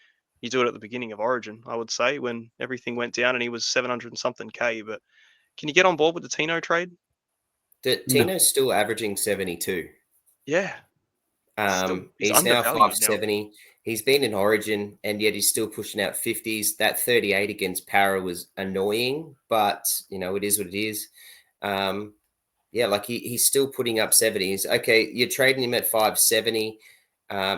you do it at the beginning of Origin, I would say, when everything went down and he was 700 and something K. But can you get on board with the Tino trade? Tino's still averaging 72. Yeah. He's He's now undervalued 570. He's been in Origin, and yet he's still pushing out 50s. That 38 against Para was annoying, but it is what it is. Yeah, like he's still putting up 70s. Okay, you're trading him at 570.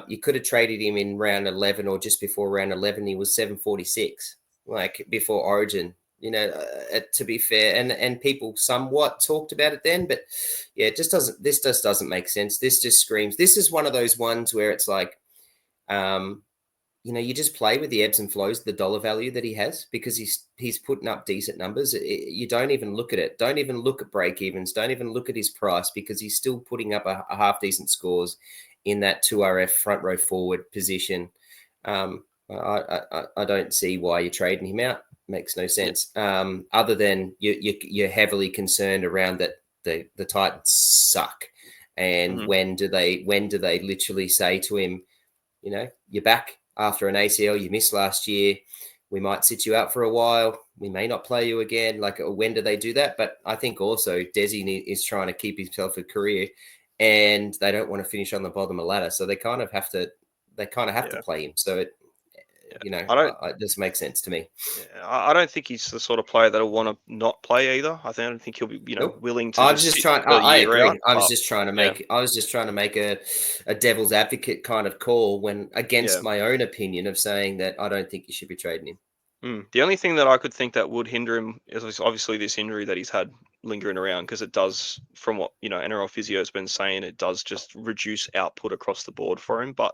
You could have traded him in round 11 or just before round 11. He was 746, like before Origin. To be fair, and people somewhat talked about it then, but yeah, this just doesn't make sense. This just screams. This is one of those ones where it's like, you just play with the ebbs and flows, the dollar value that he has, because he's putting up decent numbers. You don't even look at it. Don't even look at break evens. Don't even look at his price because he's still putting up a half decent scores in that 2RF front row forward position. I don't see why you're trading him out. Makes no sense. Other than you're heavily concerned around that the Titans suck, and when do they literally say to him, you're back after an ACL you missed last year. We might sit you out for a while. We may not play you again. Like, when do they do that? But I think also Desi is trying to keep himself a career, and they don't want to finish on the bottom of the ladder. So they kind of have to play him. So it, it just makes sense to me. Yeah, I don't think he's the sort of player that'll want to not play either. I don't think he'll be, Nope. willing to. I was just trying. I agree. Out, I was just trying to make. I was just trying to make a devil's advocate kind of call when against my own opinion of saying that I don't think you should be trading him. The only thing that I could think that would hinder him is obviously this injury that he's had lingering around, because it does, from what NRL physio has been saying, it does just reduce output across the board for him. But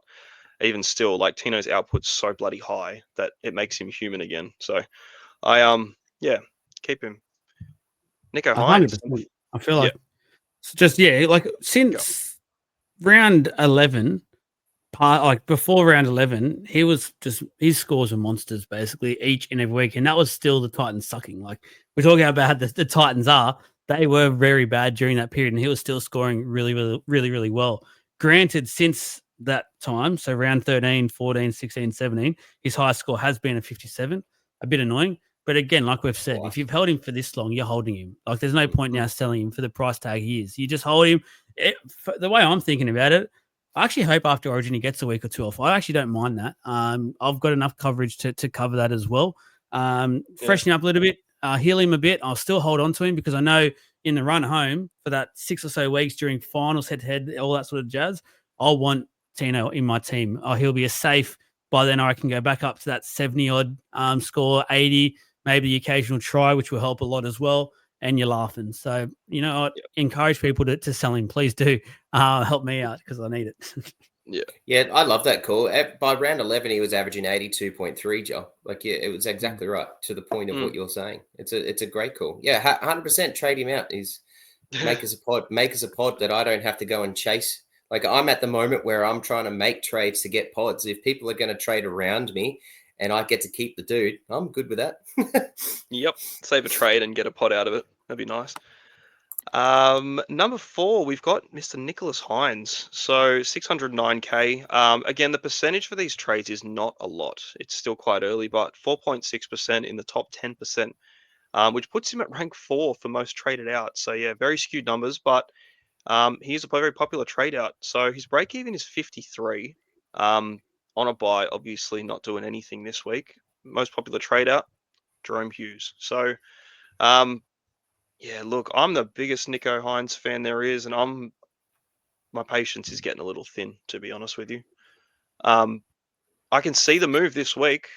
even still, like, Tino's output's so bloody high that it makes him human again. So I keep him. Nico Hines. 100%. I feel like it's just like since round 11. Like before round 11, he was just, his scores were monsters basically each and every week, and that was still the Titans sucking. Like, we're talking about how the Titans are, they were very bad during that period, and he was still scoring really, really, really, really well. Granted, since that time, so round 13, 14, 16, 17, his highest score has been a 57, a bit annoying. But again, like we've said, if you've held him for this long, you're holding him. Like, there's no point now selling him for the price tag he is. You just hold him. The way I'm thinking about it, I actually hope after Origin he gets a week or two off. I actually don't mind that. I've got enough coverage to cover that as well. Freshening up a little bit, heal him a bit. I'll still hold on to him because I know in the run home for that 6 or so weeks during finals, head-to-head, all that sort of jazz, I'll want Tino in my team. He'll be a safe. By then I can go back up to that 70-odd score, 80, maybe the occasional try, which will help a lot as well. And you're laughing. So, I encourage people to sell him. Please do help me out because I need it. Yeah, I love that call. By round 11, he was averaging 82.3, Joe. Like, it was exactly right to the point of what you're saying. It's a great call. Yeah, 100% trade him out. Make us a pod that I don't have to go and chase. Like, I'm at the moment where I'm trying to make trades to get pods. If people are going to trade around me and I get to keep the dude, I'm good with that. Yep. Save a trade and get a pod out of it. That'd be nice. Number 4, we've got Mr. Nicholas Hines. So 609K. Again, the percentage for these trades is not a lot. It's still quite early, but 4.6% in the top 10%, which puts him at rank 4 for most traded out. So yeah, very skewed numbers, but he's a very popular trade out. So his break even is 53. On a buy, obviously not doing anything this week. Most popular trade out, Jerome Hughes. So look, I'm the biggest Nico Hines fan there is, and my patience is getting a little thin, to be honest with you. I can see the move this week.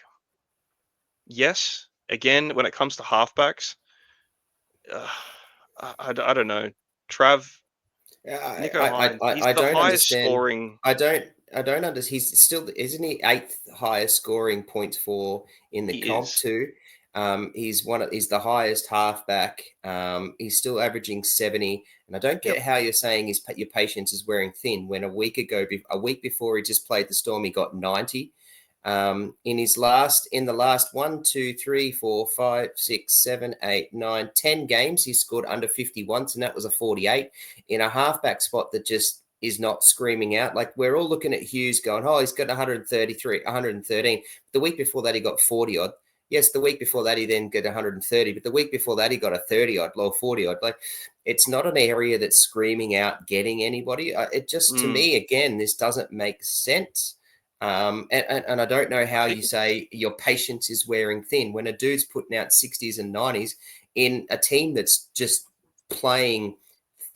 Yes, again, when it comes to halfbacks, I don't know. Trav, Nico Hines, he's the highest scoring. I don't understand. He's still, isn't he 8th highest scoring points for in the comp too? He's the highest halfback. He's still averaging 70, and I don't get how you're saying your patience is wearing thin when a week before he just played the Storm, he got 90. In the last 1, 2, 3, 4, 5, 6, 7, 8, 9, 10 games, he scored under 50 once, and that was a 48 in a halfback spot that just is not screaming out. Like, we're all looking at Hughes going, oh, he's got 133, 113. The week before that, he got 40 odd. Yes, the week before that, he then got 130, but the week before that, he got a 30 odd, low 40 odd. Like, it's not an area that's screaming out getting anybody. It just, to me, again, this doesn't make sense. And I don't know how you say your patience is wearing thin when a dude's putting out 60s and 90s in a team that's just playing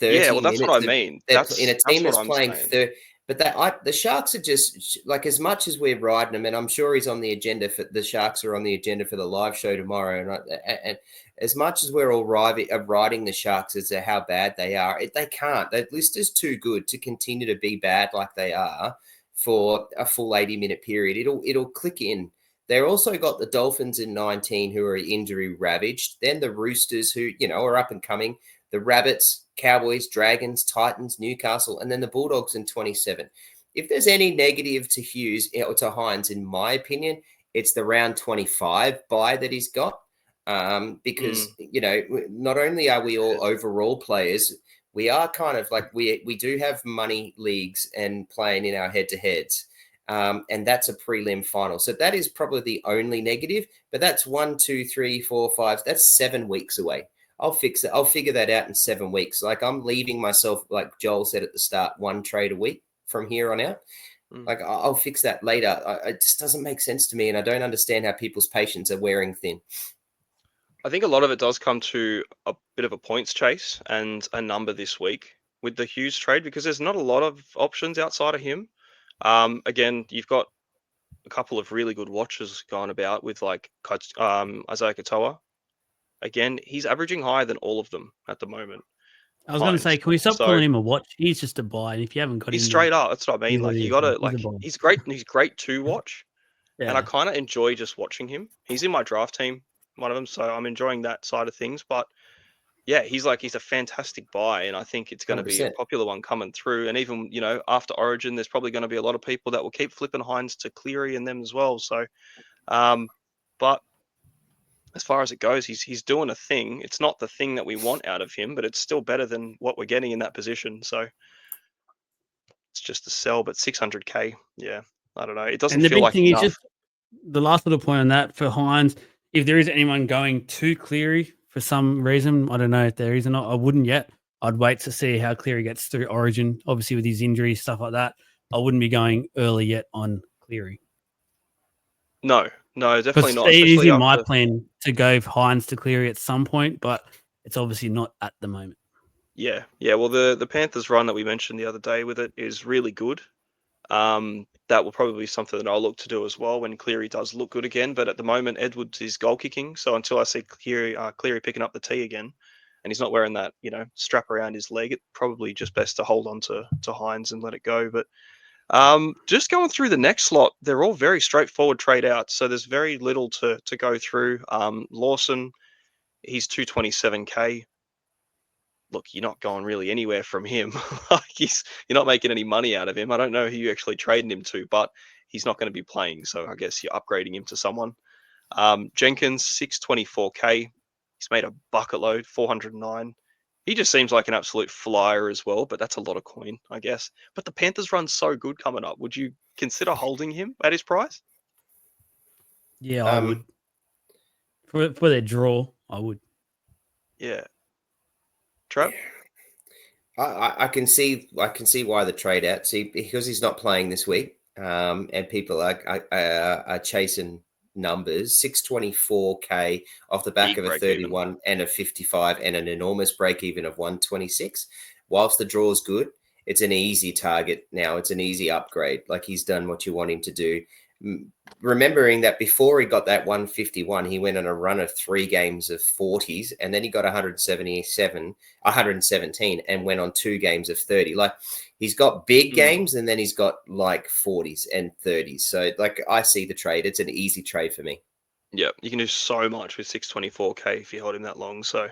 30 minutes. Yeah, well, that's what I mean. In a team that's playing 30. But the Sharks are just, like, as much as we're riding them, and I'm sure he's on the agenda for the Sharks are on the agenda for the live show tomorrow. And as much as we're all riding the Sharks as to how bad they are, they can't. That list is too good to continue to be bad like they are for a full 80-minute period. It'll click in. They're also got the Dolphins in 19 who are injury ravaged. Then the Roosters who, are up and coming. The Rabbits, Cowboys, Dragons, Titans, Newcastle, and then the Bulldogs in 27. If there's any negative to Hughes or to Hines, in my opinion, it's the round 25 bye that he's got. Because, not only are we all overall players, we are kind of like we do have money leagues and playing in our head-to-heads. and that's a prelim final. So that is probably the only negative, but that's 1, 2, 3, 4, 5. That's 7 weeks away. I'll fix it. I'll figure that out in 7 weeks. Like I'm leaving myself, like Joel said at the start, 1 trade a week from here on out. Like I'll fix that later. It just doesn't make sense to me, and I don't understand how people's patience are wearing thin. I think a lot of it does come to a bit of a points chase and a number this week with the Hughes trade, because there's not a lot of options outside of him. Again, you've got a couple of really good watches going about with like Isaiah Katoa. Again, he's averaging higher than all of them at the moment. I was going to say, can we stop So- calling him a watch? He's just a buy, and if you haven't got He's him, straight up. That's what I mean. what Like he you is, gotta he's a like buy. he's great. He's great to watch, and I Yeah. kind of enjoy just watching him. He's in my draft team, one of them, so I'm enjoying that side of things. But yeah, he's a fantastic buy, and I think it's going to be a 100%. popular one coming through. And even after Origin, there's probably going to be a lot of people that will keep flipping Hines to Cleary and them as well. So, but as far as it goes, he's doing a thing. It's not the thing that we want out of him, but it's still better than what we're getting in that position. So it's just a sell, but 600K, yeah, I don't know. It doesn't And the feel big like thing enough. is just the last little point on that for Hines. If there is anyone going to Cleary for some reason, I don't know if there is or not. I wouldn't yet. I'd wait to see how Cleary gets through Origin. Obviously, with his injuries, stuff like that, I wouldn't be going early yet on Cleary. No, definitely Because not. it is Especially in my after. plan to go Hines to Cleary at some point, but it's obviously not at the moment. Yeah. Well, the Panthers run that we mentioned the other day with it is really good. That will probably be something that I'll look to do as well when Cleary does look good again. But at the moment, Edwards is goal kicking, so until I see Cleary picking up the tee again, and he's not wearing that strap around his leg, it's probably just best to hold on to Hines and let it go. But just going through the next slot, they're all very straightforward trade outs, so there's very little to go through. Lawson, he's 227K. Look, you're not going really anywhere from him. Like you're not making any money out of him. I don't know who you actually trading him to, but he's not going to be playing, so I guess you're upgrading him to someone. Jenkins, 624K. He's made a bucket load, 409. He just seems like an absolute flyer as well, but that's a lot of coin, I guess. But the Panthers run so good coming up. Would you consider holding him at his price? Yeah, I would. For their draw, I would. Yeah. Trev? I can see why the trade out. See, because he's not playing this week, and people are chasing numbers. 624K off the back Big of a break 31 and a 55 and an enormous break even of 126. Whilst the draw's good, it's an easy target now. It's an easy upgrade. Like he's done what you want him to do. Remembering that before he got that 151, he went on a run of 3 games of 40s, and then he got 117, and went on 2 games of 30. Like he's got big games, and then he's got like 40s and 30s. So like I see the trade. It's an easy trade for me. Yeah, you can do so much with 624K if you hold him that long. So,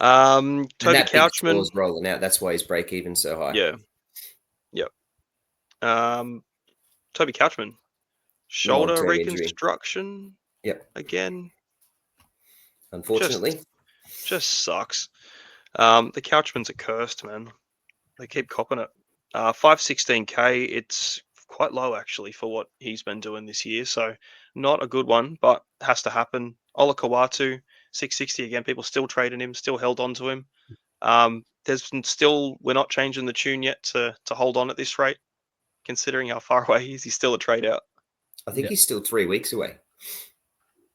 Toby That big Couchman, score's rolling out. That's why his break even so high. yeah, yep. Toby Couchman, shoulder Long-term injury. reconstruction. Yep. Again, Unfortunately, just sucks. The Couchmans are cursed, man. They keep copping it. 516K. It's quite low actually for what he's been doing this year. So not a good one, but has to happen. Ola Kawatu, 660 again. People still trading him, still held on to him. We're not changing the tune yet to hold on at this rate. Considering how far away he is, he's still a trade out. I think he's still 3 weeks away.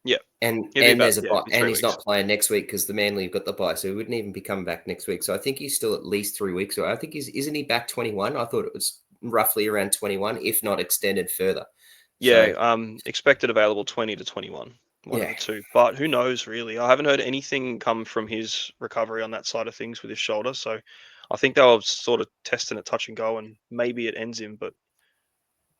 Yeah. And there's a bye, and he's not playing next week because the Manly have got the bye, so he wouldn't even be coming back next week. So I think he's still at least 3 weeks away. I think isn't he back 21? I thought it was roughly around 21, if not extended further. Yeah, expected available 20 to 21, one of the two. But who knows, really? I haven't heard anything come from his recovery on that side of things with his shoulder. So I think they were sort of testing a touch and go, and maybe it ends him. But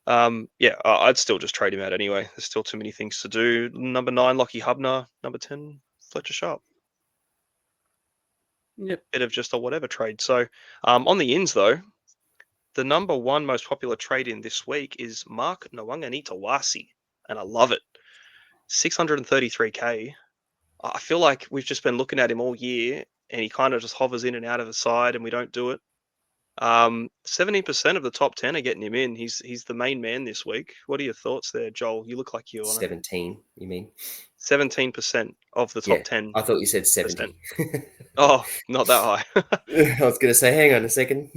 I'd still just trade him out anyway. There's still too many things to do. Number 9, Lockie Hubner. Number 10, Fletcher Sharp. Yep. Bit of just a whatever trade. So on the ins, though, the number 1 most popular trade in this week is Mark Nwanganitawasi, and I love it. 633K. I feel like we've just been looking at him all year, and he kind of just hovers in and out of the side, and we don't do it. 70% of the top 10 are getting him in. He's the main man this week. What are your thoughts there, Joel? You look like you want 17, you mean? 17% of the top 10. I thought you said 70. Oh, not that high. I was going to say, hang on a second.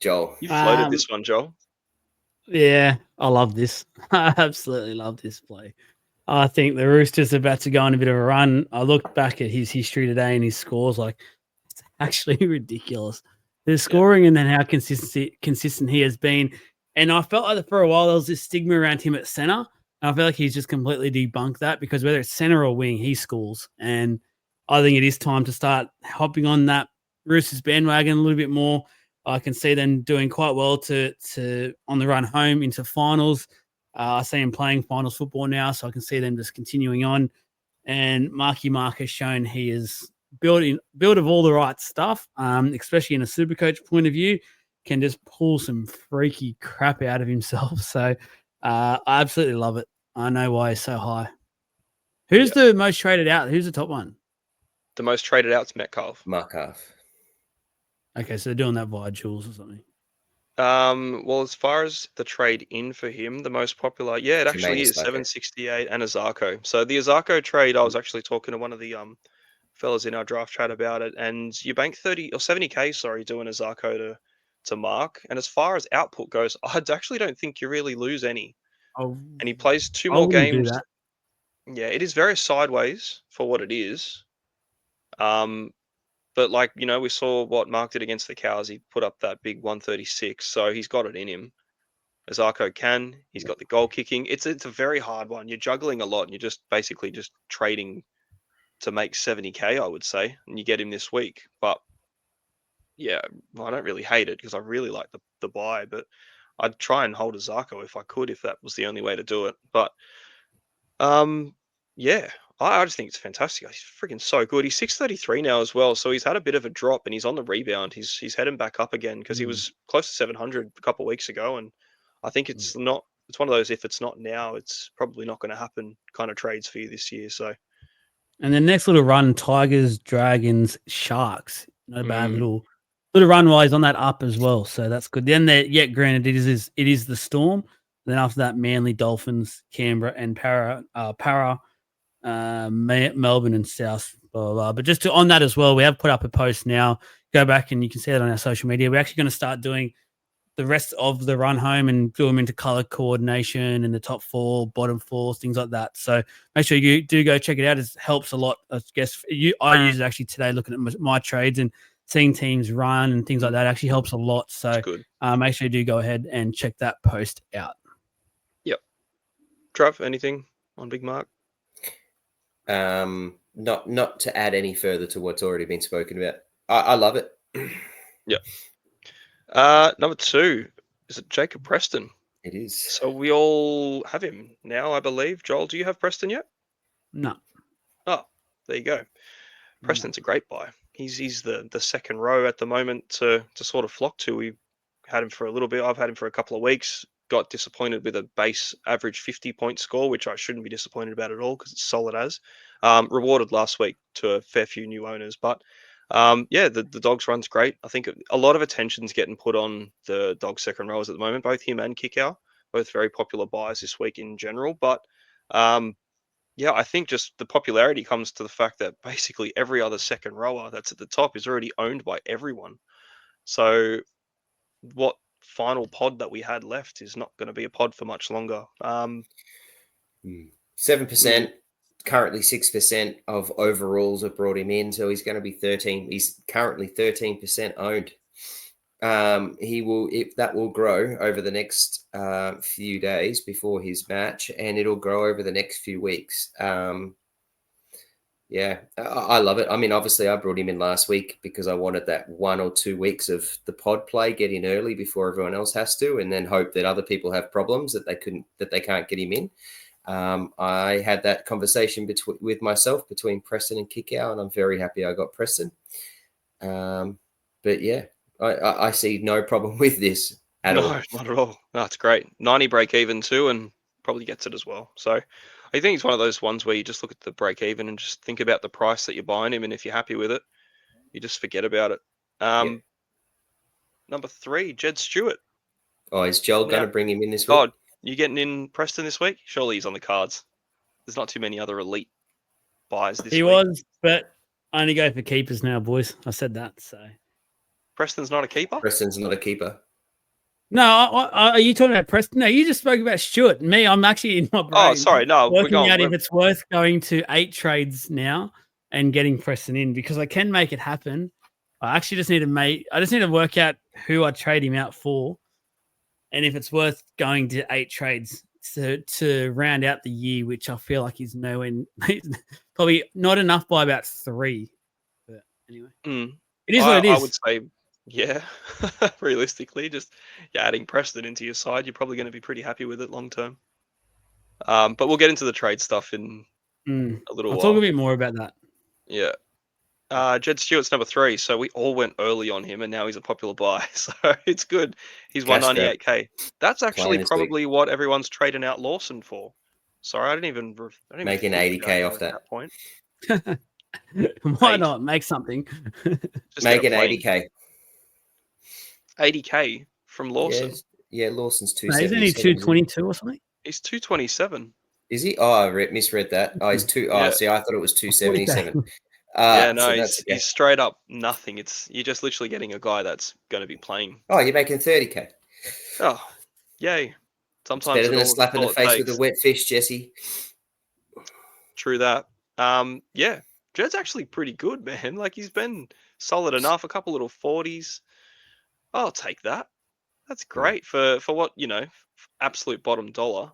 Joel. You floated this one, Joel. Yeah, I love this. I absolutely love this play. I think the Roosters are about to go on a bit of a run. I looked back at his history today and his scores, like, it's actually ridiculous. The scoring and then how consistent he has been. And I felt like for a while there was this stigma around him at center. And I feel like he's just completely debunked that, because whether it's center or wing, he scores. And I think it is time to start hopping on that Roosters bandwagon a little bit more. I can see them doing quite well to on the run home into finals. I see him playing finals football now, so I can see them just continuing on. And Marky Mark has shown he is built of all the right stuff, especially in a Supercoach point of view, can just pull some freaky crap out of himself. So I absolutely love it. I know why he's so high. Who's the most traded out? Who's the top one? The most traded out's Metcalf. Okay, so they're doing that via Jules or something. Well, as far as the trade in for him, the most popular, it actually is 768 and Azarko. So the Azarko trade, I was actually talking to one of the fellas in our draft chat about it, and you bank 30 or 70k, sorry, doing Azarko to Mark. And as far as output goes, I actually don't think you really lose any. And he plays 2 more games. Yeah, it is very sideways for what it is. But like, we saw what Mark did against the Cows. He put up that big 136, so he's got it in him. Azarko can. He's got the goal kicking. It's a very hard one. You're juggling a lot, and you're just basically just trading to make 70k, I would say, and you get him this week. But yeah, I don't really hate it because I really like the buy, but I'd try and hold Azarko if I could, if that was the only way to do it. But yeah, I just think it's fantastic. He's freaking so good. He's 633 now as well, so he's had a bit of a drop, and he's on the rebound. He's heading back up again because he was close to 700 a couple of weeks ago, and I think it's not. It's one of those, if it's not now, it's probably not going to happen kind of trades for you this year. So, and the next little run, Tigers, Dragons, Sharks, not a bad little run while he's on that up as well. So that's good. Then granted, it is the Storm. Then after that, Manly, Dolphins, Canberra, and Melbourne and South, blah, blah, blah. But just on that as well, we have put up a post now. Go back and you can see that on our social media. We're actually going to start doing the rest of the run home and do them into color coordination and the top 4, bottom 4, things like that. So make sure you do go check it out. It helps a lot. I guess I use it actually today looking at my trades and seeing teams run and things like that actually helps a lot. So make sure you do go ahead and check that post out. Yep. Trav, anything on Big Mark? Not to add any further to what's already been spoken about. I love it. Yep. Number 2, is it Jacob Preston? It is. So we all have him now, I believe. Joel, do you have Preston yet? No. Oh, there you go. Preston's a great buy. He's the second row at the moment to sort of flock to. We had him for a little bit. I've had him for a couple of weeks. Got disappointed with a base average 50-point score, which I shouldn't be disappointed about at all because it's solid as. Rewarded last week to a fair few new owners, but the Dogs run's great. I think a lot of attention's getting put on the Dogs second rowers at the moment, both him and Kickow, both very popular buys this week in general. But I think just the popularity comes to the fact that basically every other second rower that's at the top is already owned by everyone. So what final pod that we had left is not going to be a pod for much longer. 7%. Currently 6% of overalls have brought him in, so he's going to be 13. He's currently 13% owned. That will grow over the next few days before his match, and it'll grow over the next few weeks. I love it. I mean, obviously, I brought him in last week because I wanted that 1 or 2 weeks of the pod play, get in early before everyone else has to, and then hope that other people have problems that they can't get him in. I had that conversation with myself between Preston and Kickow, and I'm very happy I got Preston. But yeah, I see no problem with this at all. No, not at all. No, it's great. 90 break even too, and probably gets it as well. So I think it's one of those ones where you just look at the break even and just think about the price that you're buying him, and if you're happy with it, you just forget about it. Number 3, Jed Stewart. Oh, is Joel Now- going to bring him in this week? Oh, you getting in Preston this week? Surely he's on the cards. There's not too many other elite buys this He week. was, but I only go for keepers now, boys. I said that. So Preston's not a keeper? Preston's not a keeper. no, are you talking about Preston? No, you just spoke about Stewart. Me, I'm actually in my brain. Oh, sorry. No, we're working going. out if it's worth going to 8 trades now and getting Preston in because I can make it happen. I actually just need to work out who I trade him out for, and if it's worth going to 8 trades to round out the year, which I feel like is nowhere, probably not enough by about 3. But anyway, it is what it is. I would say, yeah, realistically, just adding Preston into your side, you're probably going to be pretty happy with it long term. But we'll get into the trade stuff in a little I'll while. talk a bit more about that. Yeah. Jed Stewart's number 3, so we all went early on him, and now he's a popular buy, so it's good. He's 198k. That's actually probably what everyone's trading out Lawson for. Sorry, I didn't even making 80k off that point. Why not make something? Just making 80k. 80k from Lawson. Yeah, Lawson's 270. He's only 222 or something. He's 227. Is he? Oh, I misread that. Oh, he's two. Oh, see, I thought it was 277. Yeah, no, so he's straight up nothing. You're just literally getting a guy that's going to be playing. Oh, you're making 30k. Oh, yay! Sometimes it's better than a slap in the face with a wet fish, Jesse. True that. Yeah, Jed's actually pretty good, man. Like he's been solid enough. A couple little 40s. I'll take that. That's great for what absolute bottom dollar.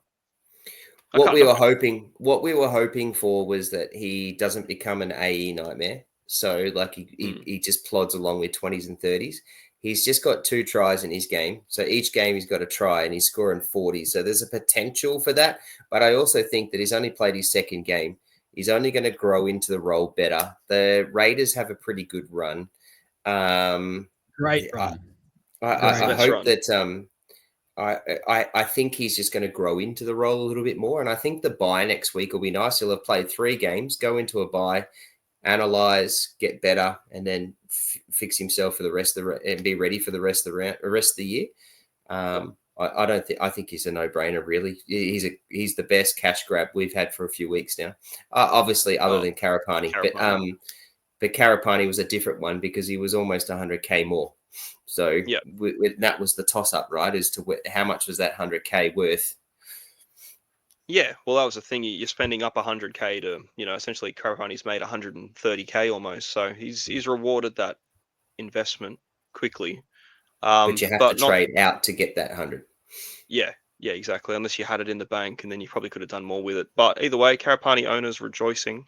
What we were hoping for was that he doesn't become an AE nightmare. So like he just plods along with 20s and 30s. He's just got 2 tries in his game. So each game he's got a try and he's scoring 40. So there's a potential for that. But I also think that he's only played his second game. He's only going to grow into the role better. The Raiders have a pretty good run. Great run. I hope that I think he's just going to grow into the role a little bit more. And I think the bye next week will be nice. He'll have played 3 games, go into a bye, analyze, get better, and then fix himself for the rest of and be ready for the rest of the year. I think he's a no-brainer, really. He's the best cash grab we've had for a few weeks now. Obviously, other than Karapani. But Karapani was a different one because he was almost 100k more. So that was the toss-up, right, as to how much was that 100k worth? Yeah, well, that was the thing. You're spending up 100k to, essentially Karapani's made 130k almost. So he's rewarded that investment quickly. But you have to trade out to get that 100. Yeah, exactly. Unless you had it in the bank, and then you probably could have done more with it. But either way, Karapani owners rejoicing.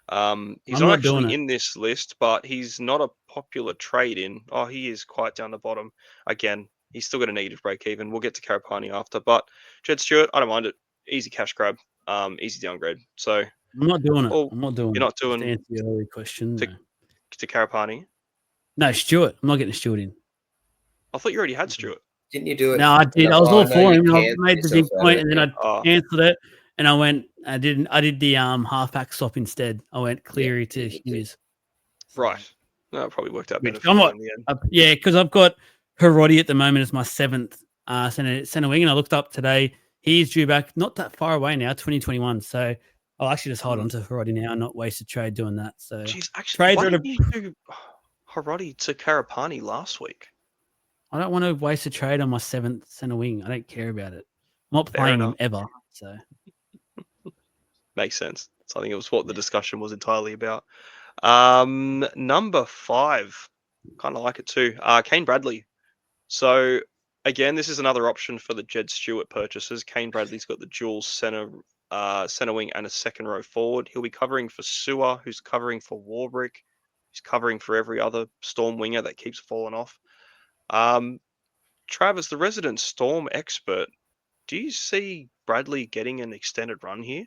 He's not actually in this list, but he's not a popular trade in. Oh, he is quite down the bottom. Again, he's still got a negative break even. We'll get to Karapani after. But Jed Stewart, I don't mind it. Easy cash grab, easy downgrade. So I'm not doing it. I'm not doing it. You're not doing to answer your earlier question. To Karapani? No, Stewart. I'm not getting Stewart in. I thought you already had Stewart. Didn't you do it? No, I did. I was all for him. I made the big point, and then I cancelled it. And I went. I did the halfback swap instead. I went Cleary to Hughes. Right. No, it probably worked out better for you in the end. Yeah, because I've got Hiroti at the moment as my 7th centre wing, and I looked up today. He's due back not that far away now, 2021. So I'll actually just hold on to Hiroti now and not waste a trade doing that. So why did you do Hiroti to Karapani last week? I don't want to waste a trade on my 7th centre wing. I don't care about it. I'm not playing him ever. So makes sense. So I think it was what the discussion was entirely about. Number 5, kind of like it too. Kane Bradley. So again, this is another option for the Jed Stewart purchases. Kane Bradley's got the dual centre wing and a second row forward. He'll be covering for Sewer, who's covering for Warbrick, who's covering for every other Storm winger that keeps falling off. Travis, the resident Storm expert, do you see Bradley getting an extended run here?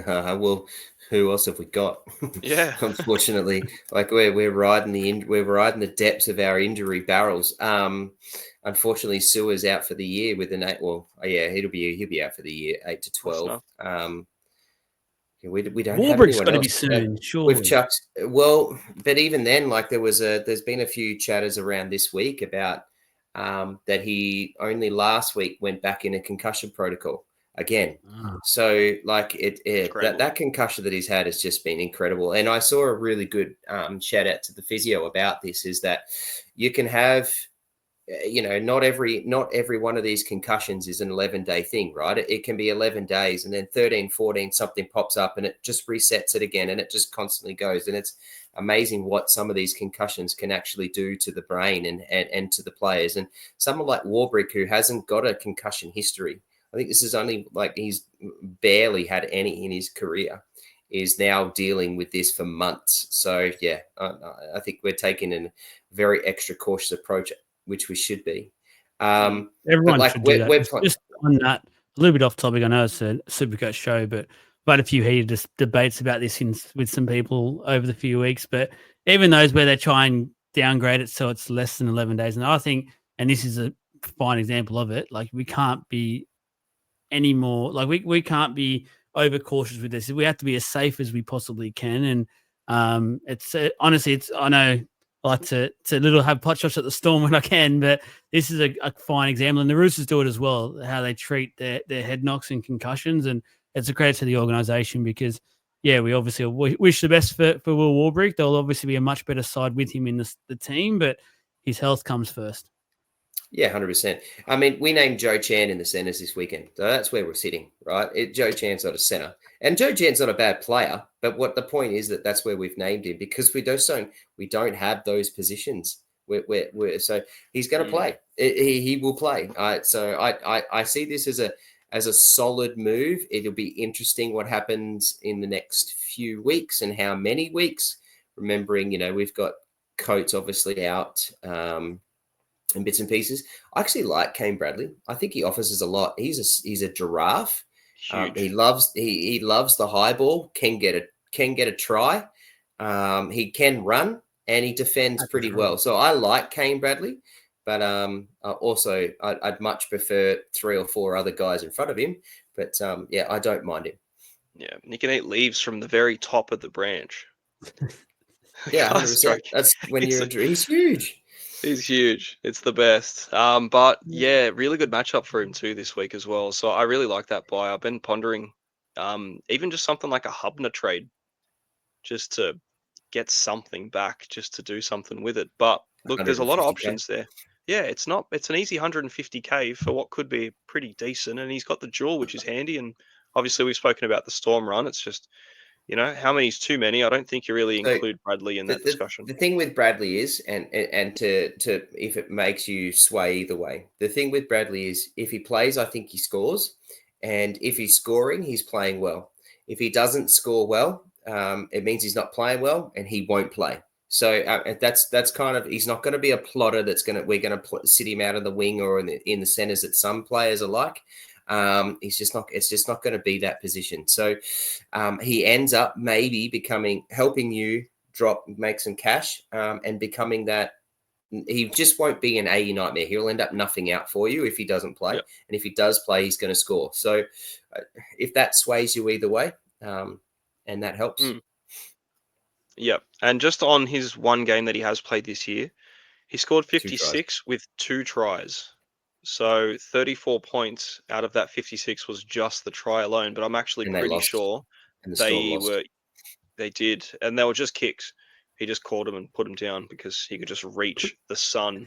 Well, who else have we got? Yeah, unfortunately, like we're riding the depths of our injury barrels. Unfortunately, Sewer's out for the year with an 8. Well, yeah, he'll be out for the year, 8 to 12. We don't have Warbrick's anyone got to be else. soon, We've surely. chucked but even then, like there's been a few chatters around this week about that he only last week went back in a concussion protocol again. So like that concussion that he's had has just been incredible. And I saw a really good shout out to the physio about this, is that you can have, not every one of these concussions is an 11-day thing, right? It can be 11 days and then 13, 14, something pops up and it just resets it again, and it just constantly goes. And it's amazing what some of these concussions can actually do to the brain and to the players. And someone like Warbrick, who hasn't got a concussion history, I think this is only like he's barely had any in his career, is now dealing with this for months. So yeah, I think we're taking a very extra cautious approach, which we should be. Everyone should do that. Just on that, a little bit off topic. I know it's a Supercoach show, but I've had a few heated debates about this with some people over the few weeks. But even those where they try and downgrade it so it's less than 11 days, and I think, and this is a fine example of it, like we can't be any more, like we can't be overcautious with this. We have to be as safe as we possibly can. And it's honestly, it's, I know I like to little have pot shots at the Storm when I can, but this is a fine example. And the Roosters do it as well, how they treat their head knocks and concussions. And it's a credit to the organisation because, yeah, we obviously wish the best for Will Warbrick. There'll obviously be a much better side with him in the team, but his health comes first. Yeah, 100%. I mean, we named Joe Chan in the centres this weekend. So that's where we're sitting, right? Joe Chan's not a centre. And Joe Chan's not a bad player. But what the point is that's where we've named him, because we don't have those positions. So he's going to play. He will play. So I see this as a solid move. It'll be interesting what happens in the next few weeks and how many weeks. Remembering, we've got Coates obviously out. And bits and pieces. I actually like Kane Bradley. I think he offers us a lot. He's a giraffe. He loves the high ball. Can get a try. He can run and he defends pretty well. So I like Kane Bradley, but also I'd much prefer 3 or 4 other guys in front of him. But yeah, I don't mind him. Yeah, you can eat leaves from the very top of the branch. Yeah, 100%. That's when he's huge. He's huge. It's the best. But yeah, really good matchup for him too this week as well. So I really like that buy. I've been pondering, even just something like a Hubner trade, just to get something back, just to do something with it. But look, there's a lot of options there. Yeah, it's an easy 150K for what could be pretty decent, and he's got the dual, which is handy. And obviously, we've spoken about the Storm run. It's just, how many is too many? I don't think you really include Bradley in that discussion. The thing with Bradley is, and to if it makes you sway either way, the thing with Bradley is if he plays, I think he scores, and if he's scoring, he's playing well. If he doesn't score well, it means he's not playing well, and he won't play. So that's kind of, he's not going to be a plotter we're going to sit him out of the wing or in the centers that some players are like. It's just not going to be that position. So he ends up maybe helping you make some cash, and becoming that. He just won't be an AE nightmare. He'll end up nothing out for you if he doesn't play. Yep. And if he does play, he's going to score. So if that sways you either way, and that helps. Yep. And just on his one game that he has played this year, he scored 56 with 2 tries. So 34 points out of that 56 was just the try alone. But I'm actually pretty sure they did. And they were just kicks. He just caught him and put him down because he could just reach the sun.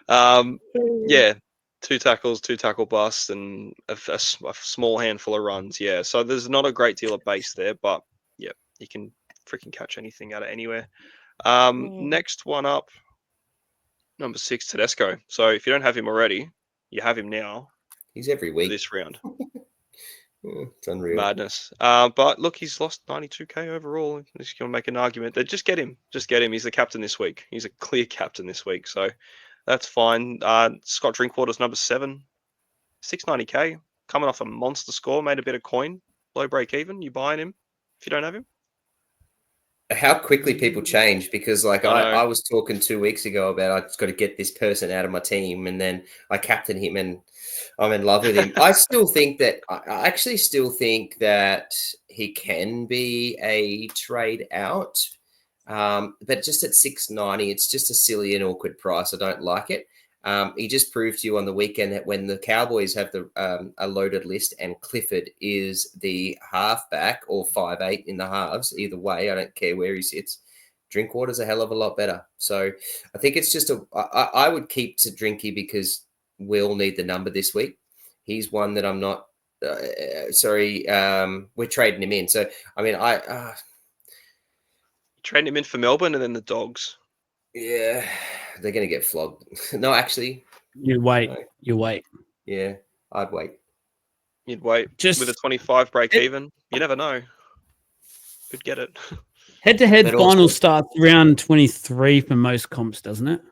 Yeah, 2 tackles, 2 tackle busts, and a small handful of runs. Yeah, so there's not a great deal of base there, but yeah, you can freaking catch anything out of anywhere. Next one up, number 6, Tedesco. So if you don't have him already, you have him now. He's every week this round. It's unreal. Madness. But look, he's lost 92K overall. Just going to make an argument that just get him. Just get him. He's the captain this week. He's a clear captain this week. So that's fine. Scott Drinkwater's number 7. 690K. Coming off a monster score. Made a bit of coin. Low break even. You buying him if you don't have him? how quickly people change, because like I know. I was talking 2 weeks ago about I just got to get this person out of my team, and then I captain him and I'm in love with him. I actually still think that he can be a trade out. But just at 690, it's just a silly and awkward price. I don't like it. He just proved to you on the weekend that when the Cowboys have a loaded list and Clifford is the halfback or 5'8" in the halves, either way, I don't care where he sits, Drinkwater's a hell of a lot better. So I think it's just I would keep to Drinky because we all need the number this week. He's one that I'm not. We're trading him in. So I mean, Trading him in for Melbourne and then the Dogs. yeah, they're gonna get flogged. No, actually, You wait. no. You wait. Yeah, I'd wait. You'd wait Just with a 25 break even. You never know. Could get it. head-to-head But final also, starts around 23 for most comps, doesn't it?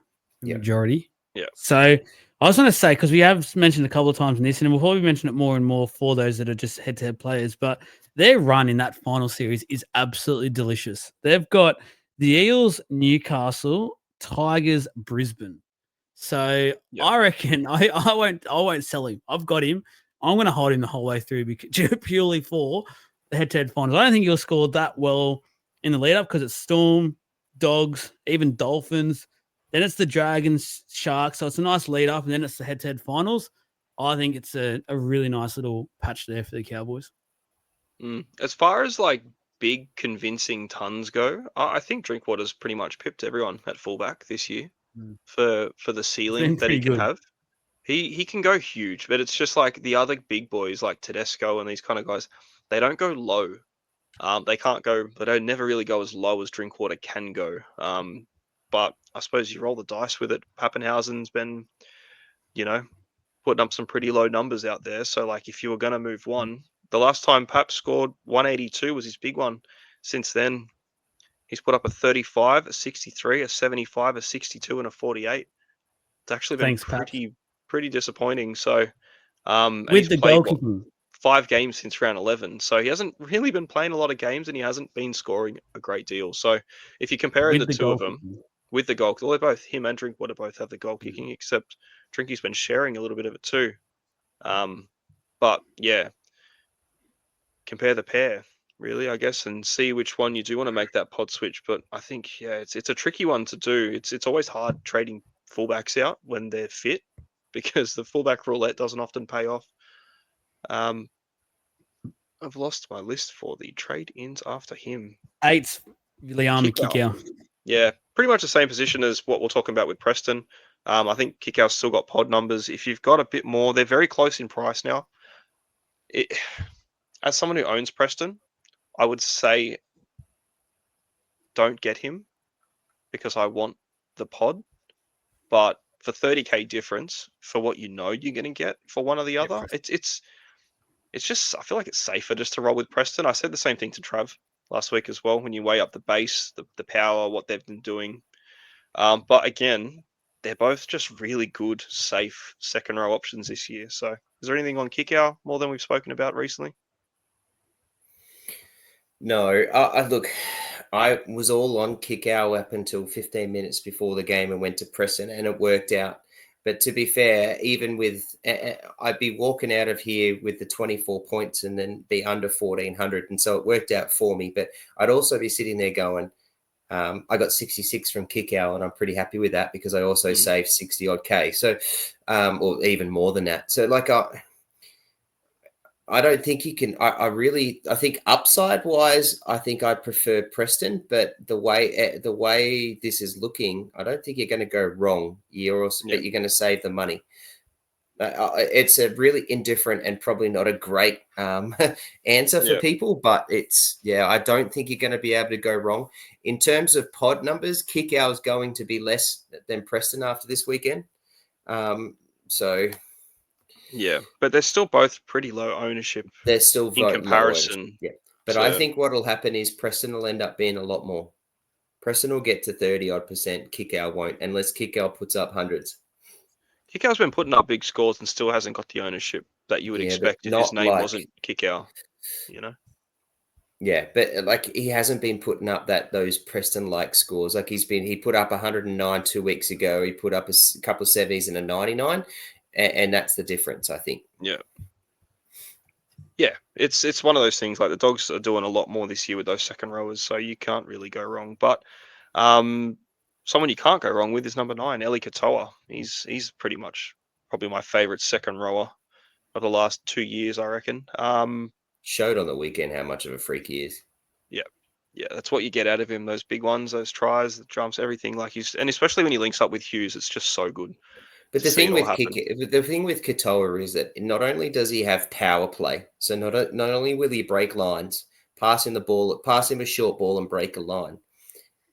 The Yeah. majority. Yeah. So I was going to say, because we have mentioned a couple of times in this, and we'll probably mention it more and more for those that are just head-to-head players, but their run in that final series is absolutely delicious. They've got the Eels, Newcastle, Tigers, Brisbane. So Yeah. I reckon I won't sell him. I've got him. I'm going to hold him the whole way through because purely for the head-to-head finals. I don't think he'll score that well in the lead-up because it's Storm, Dogs, even Dolphins. Then it's the Dragons, Sharks. So it's a nice lead-up, and then it's the head-to-head finals. I think it's a really nice little patch there for the Cowboys. As far as like big convincing tons go, I think Drinkwater's pretty much pipped everyone at fullback this year for the ceiling been that he pretty can good. have. He can go huge, but it's just like the other big boys like Tedesco and these kind of guys, they don't go low. They can't go. They don't never really go as low as Drinkwater can go. But I suppose you roll the dice with it. Pappenhausen's been, putting up some pretty low numbers out there. So like if you were going to move one, the last time Pap scored 182 was his big one. Since then, he's put up a 35, a 63, a 75, a 62, and a 48. It's actually been Thanks, Pat. pretty disappointing. So, and With he's the played goalkeeping. 5 games since round 11. So he hasn't really been playing a lot of games, and he hasn't been scoring a great deal. So if you're comparing the With the two of them goalkeeping. with the goal, well, they're both him and Drinkwater both have the goal kicking, except Drinky's been sharing a little bit of it too. But yeah, compare the pair really, I guess, and see which one you do want to make that pod switch. But I think it's a tricky one to do. It's always hard trading fullbacks out when they're fit because the fullback roulette doesn't often pay off. I've lost my list for the trade ins after him. 8's Liam Kikau. Yeah, pretty much the same position as what we're talking about with Preston. I think Kikau's still got pod numbers. If you've got a bit more, they're very close in price now. As someone who owns Preston, I would say don't get him because I want the pod. But for 30k difference for what you're going to get for one or the other, it's just I feel like it's safer just to roll with Preston. I said the same thing to Trav last week as well. When you weigh up the base, the power, what they've been doing, but again, they're both just really good, safe second row options this year. So, is there anything on Kikau more than we've spoken about recently? No, look, I was all on Kikau up until 15 minutes before the game and went to Preston, and it worked out. But to be fair, even with, I'd be walking out of here with the 24 points and then be under 1,400. And so it worked out for me. But I'd also be sitting there going, I got 66 from Kikau, and I'm pretty happy with that because I also saved 60 odd K. So, or even more than that. So like, I don't think you can. I think upside wise, I think I prefer Preston, but the way this is looking, I don't think you're going to go wrong. You're going to save the money. It's a really indifferent and probably not a great answer for people, but I don't think you're going to be able to go wrong in terms of pod numbers. Kikau is going to be less than Preston after this weekend, so. Yeah, but they're still both pretty low ownership. They're still in comparison. Yeah, but I think what will happen is Preston will end up being a lot more. Preston will get to 30 odd %. Kikau won't, unless Kikau puts up hundreds. Kikau's been putting up big scores and still hasn't got the ownership that you would expect if his name wasn't Kikau. Yeah, but like he hasn't been putting up those Preston-like scores. Like he put up 109 2 weeks ago. He put up a couple of 70s and a 99, and that's the difference, I think. Yeah. Yeah, it's one of those things. Like the Dogs are doing a lot more this year with those second rowers, so you can't really go wrong. But someone you can't go wrong with is number 9, Eli Katoa. He's pretty much probably my favourite second rower of the last 2 years, I reckon. Showed on the weekend how much of a freak he is. Yeah, that's what you get out of him. Those big ones, those tries, the jumps, everything. And especially when he links up with Hughes, it's just so good. But the thing with Katoa is that not only does he have power play, so not only will he break lines, pass him a short ball and break a line.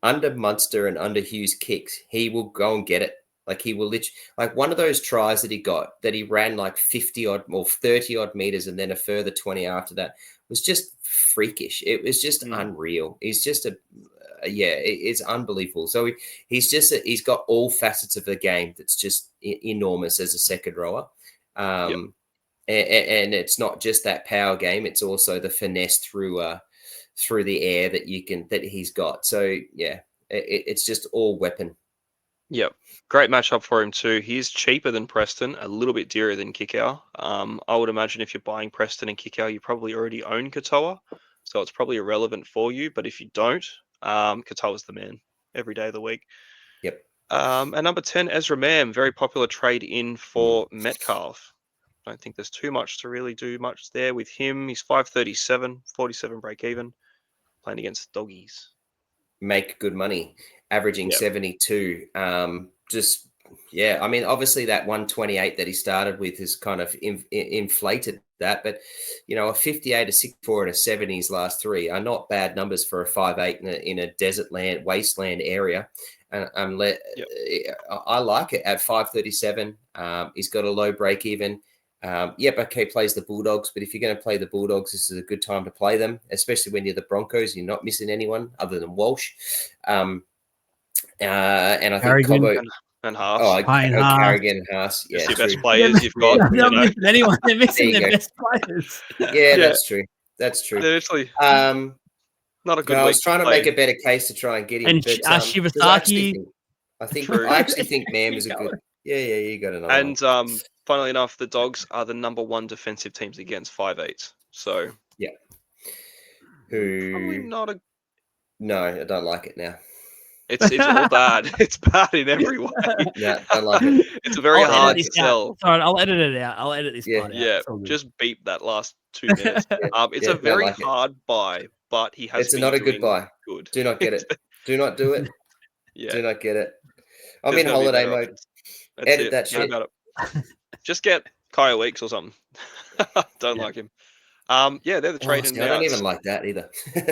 Under Munster and under Hughes kicks, he will go and get it. Like he will literally, like one of those tries that he ran like 50 odd or 30 odd meters and then a further 20 after that was just freakish. It was just unreal. He's just it's unbelievable. So he's got all facets of the game that's just enormous as a second rower. And it's not just that power game. It's also the finesse through the air that he's got. So yeah, it's just all weapon. Yep. Great matchup for him too. He's cheaper than Preston, a little bit dearer than Kikau. I would imagine if you're buying Preston and Kikau, you probably already own Katoa, so it's probably irrelevant for you. But if you don't, Katoa's the man every day of the week. Yep. And number 10, Ezra Mam, very popular trade in for Metcalf. I don't think there's too much to really do much there with him. He's 537, 47 break even, playing against the Doggies. Make good money, averaging 72. I mean, obviously that 128 that he started with has kind of inflated that, but a 58, a 64, and a 70 his last 3 are not bad numbers for a 5'8" in a desert wasteland area. And I like it at 537. He's got a low break even. Okay, plays the Bulldogs, but if you're going to play the Bulldogs, this is a good time to play them, especially when you're the Broncos. You're not missing anyone other than Walsh. And I think Cobbo and Haas. Carrigan and Haas. Yeah, your best players you've got. They're not missing anyone. They're missing their best players. Yeah, that's true. That's true. They're actually not a good week. I was trying to make a better case to try and get him. And Shibasaki. I actually think Mam is a good. Yeah, you got another. And funnily enough, the Dogs are the number 1 defensive teams against 5'8". So yeah, probably not a. No, I don't like it now. It's all bad. It's bad in every way. Yeah, I like it. It's a very hard to sell. Sorry, I'll edit it out. I'll edit this part out. Yeah, just beep that last 2 minutes. It's a very hard buy, but he has. It's not a good buy. Good. Do not get it. Do not do it. Yeah. Do not get it. I'm in holiday mode. Edit that shit. Just get Kyle Weeks or something. Don't like him. They're the trade in. I don't even like that either.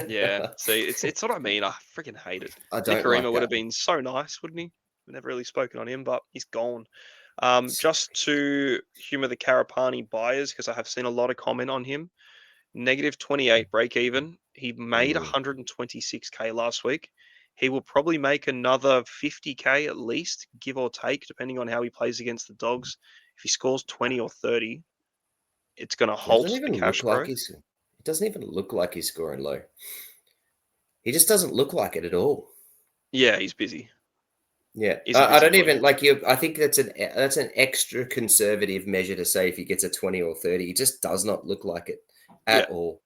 Yeah, see, it's what I mean. I freaking hate it. Nick Arima would have been so nice, wouldn't he? We've never really spoken on him, but he's gone. Just to humour the Karapani buyers, because I have seen a lot of comment on him. -28 break even. He made 126k last week. He will probably make another 50k at least, give or take, depending on how he plays against the Dogs. If he scores 20 or 30, it's going to halt the cash growth. It doesn't even look like he's scoring low. He just doesn't look like it at all. Yeah, he's busy. Yeah, I don't even like you. I think that's an extra conservative measure to say if he gets a 20 or 30. He just does not look like it at all.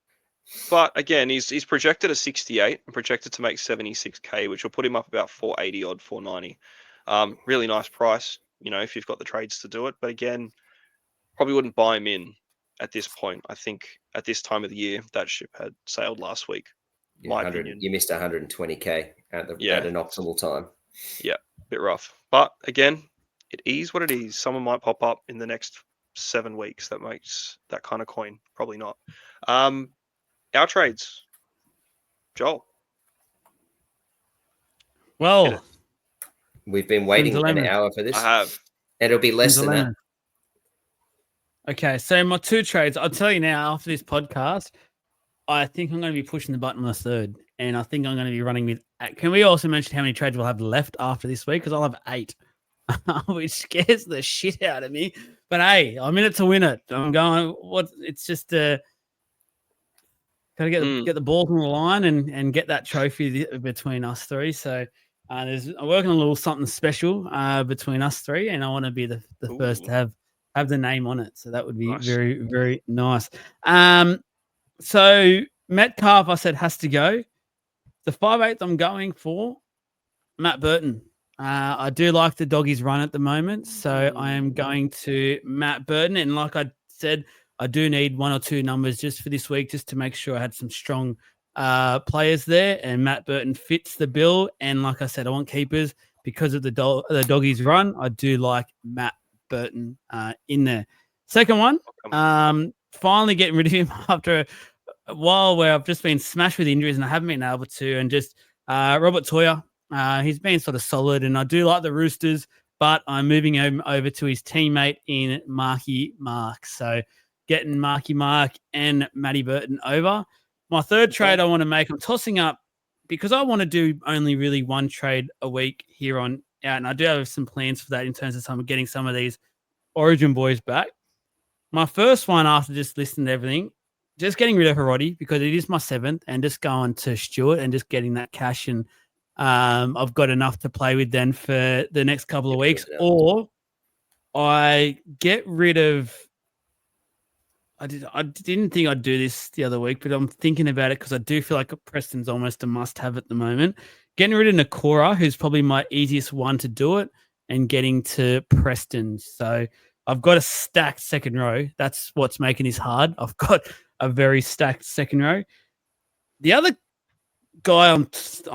But again, he's projected a 68 and projected to make 76k, which will put him up about 480 odd, 490. Really nice price, if you've got the trades to do it. But again, probably wouldn't buy him in at this point. I think at this time of the year, that ship had sailed last week. My opinion. You missed 120k at an optimal time. Yeah, bit rough. But again, it is what it is. Someone might pop up in the next 7 weeks that makes that kind of coin. Probably not. Our trades, Joel. Well, we've been waiting an hour for this. I have. And it'll be less than that. Okay, so my 2 trades, I'll tell you now after this podcast, I think I'm going to be pushing the button on the 3rd, and I think I'm going to be running with. Can we also mention how many trades we'll have left after this week? Because I'll have 8, which scares the shit out of me. But hey, I'm in it to win it. I'm going. It's just Gotta get the balls on the line and get that trophy between us three. So I'm working on a little something special between us three, and I want to be the first to have the name on it. So that would be Nice. very, very nice. So Metcalf, I said, has to go. The 5/8 I'm going for Matt Burton. I do like the doggies run at the moment, so I am going to Matt Burton. And like I said, I do need 1 or 2 numbers just for this week, just to make sure I had some strong players there. And Matt Burton fits the bill. And like I said, I want keepers because of the doggies run. I do like Matt Burton in there. Second one, finally getting rid of him after a while where I've just been smashed with injuries and I haven't been able to. And just Robert Toyer. He's been sort of solid, and I do like the Roosters, but I'm moving him over to his teammate in Marky Mark. So getting Marky Mark and Matty Burton over. My third trade I want to make, I'm tossing up because I want to do only really one trade a week here on out, and I do have some plans for that in terms of getting some of these Origin boys back. My first one after just listening to everything, just getting rid of Hiroti because it is my 7th, and just going to Stewart and just getting that cash, and I've got enough to play with then for the next couple of weeks. Or I get rid of. I didn't think I'd do this the other week, but I'm thinking about it because I do feel like Preston's almost a must-have at the moment. Getting rid of Nakora, who's probably my easiest one to do it, and getting to Preston. So I've got a stacked second row. That's what's making this hard. I've got a very stacked second row. The other guy I'm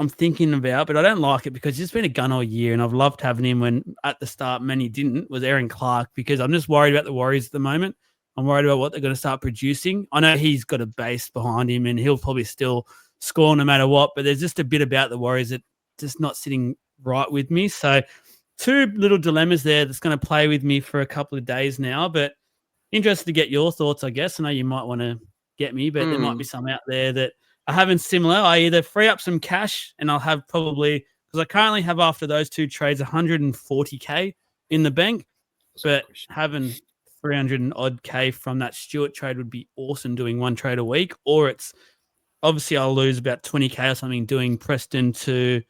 thinking about, but I don't like it because he's been a gun all year, and I've loved having him when at the start many didn't, was Aaron Clark, because I'm just worried about the Warriors at the moment. I'm worried about what they're going to start producing. I know he's got a base behind him and he'll probably still score no matter what, but there's just a bit about the Warriors that just not sitting right with me. So 2 little dilemmas there that's going to play with me for a couple of days now, but interested to get your thoughts, I guess. I know you might want to get me, but there might be some out there that are having similar. I either free up some cash and I'll have probably, because I currently have after those 2 trades 140K in the bank, but having 300 and odd K from that Stewart trade would be awesome, doing 1 trade a week. Or it's obviously I'll lose about 20K or something doing Preston to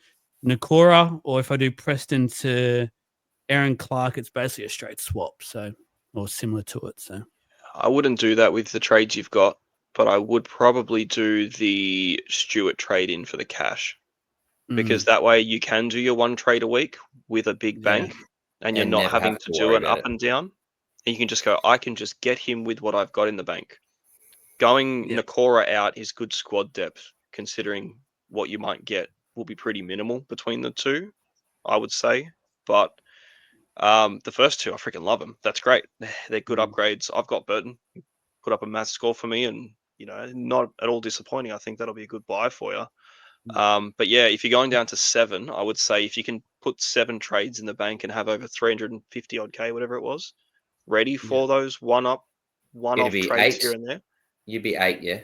Nakora, or if I do Preston to Aaron Clark, it's basically a straight swap, so, or similar to it. So I wouldn't do that with the trades you've got, but I would probably do the Stewart trade in for the cash, because that way you can do your 1 trade a week with a big bank, and you're not having to do an up and down. And you can just go, I can just get him with what I've got in the bank. Going Nakora out is good squad depth, considering what you might get will be pretty minimal between the 2, I would say. But the first 2, I freaking love them. That's great. They're good upgrades. I've got Burton. Put up a mass score for me, and not at all disappointing. I think that'll be a good buy for you. But yeah, if you're going down to 7, I would say if you can put 7 trades in the bank and have over 350 odd K, whatever it was, ready for those one-off trades 8. here and there. You'd be 8, yeah.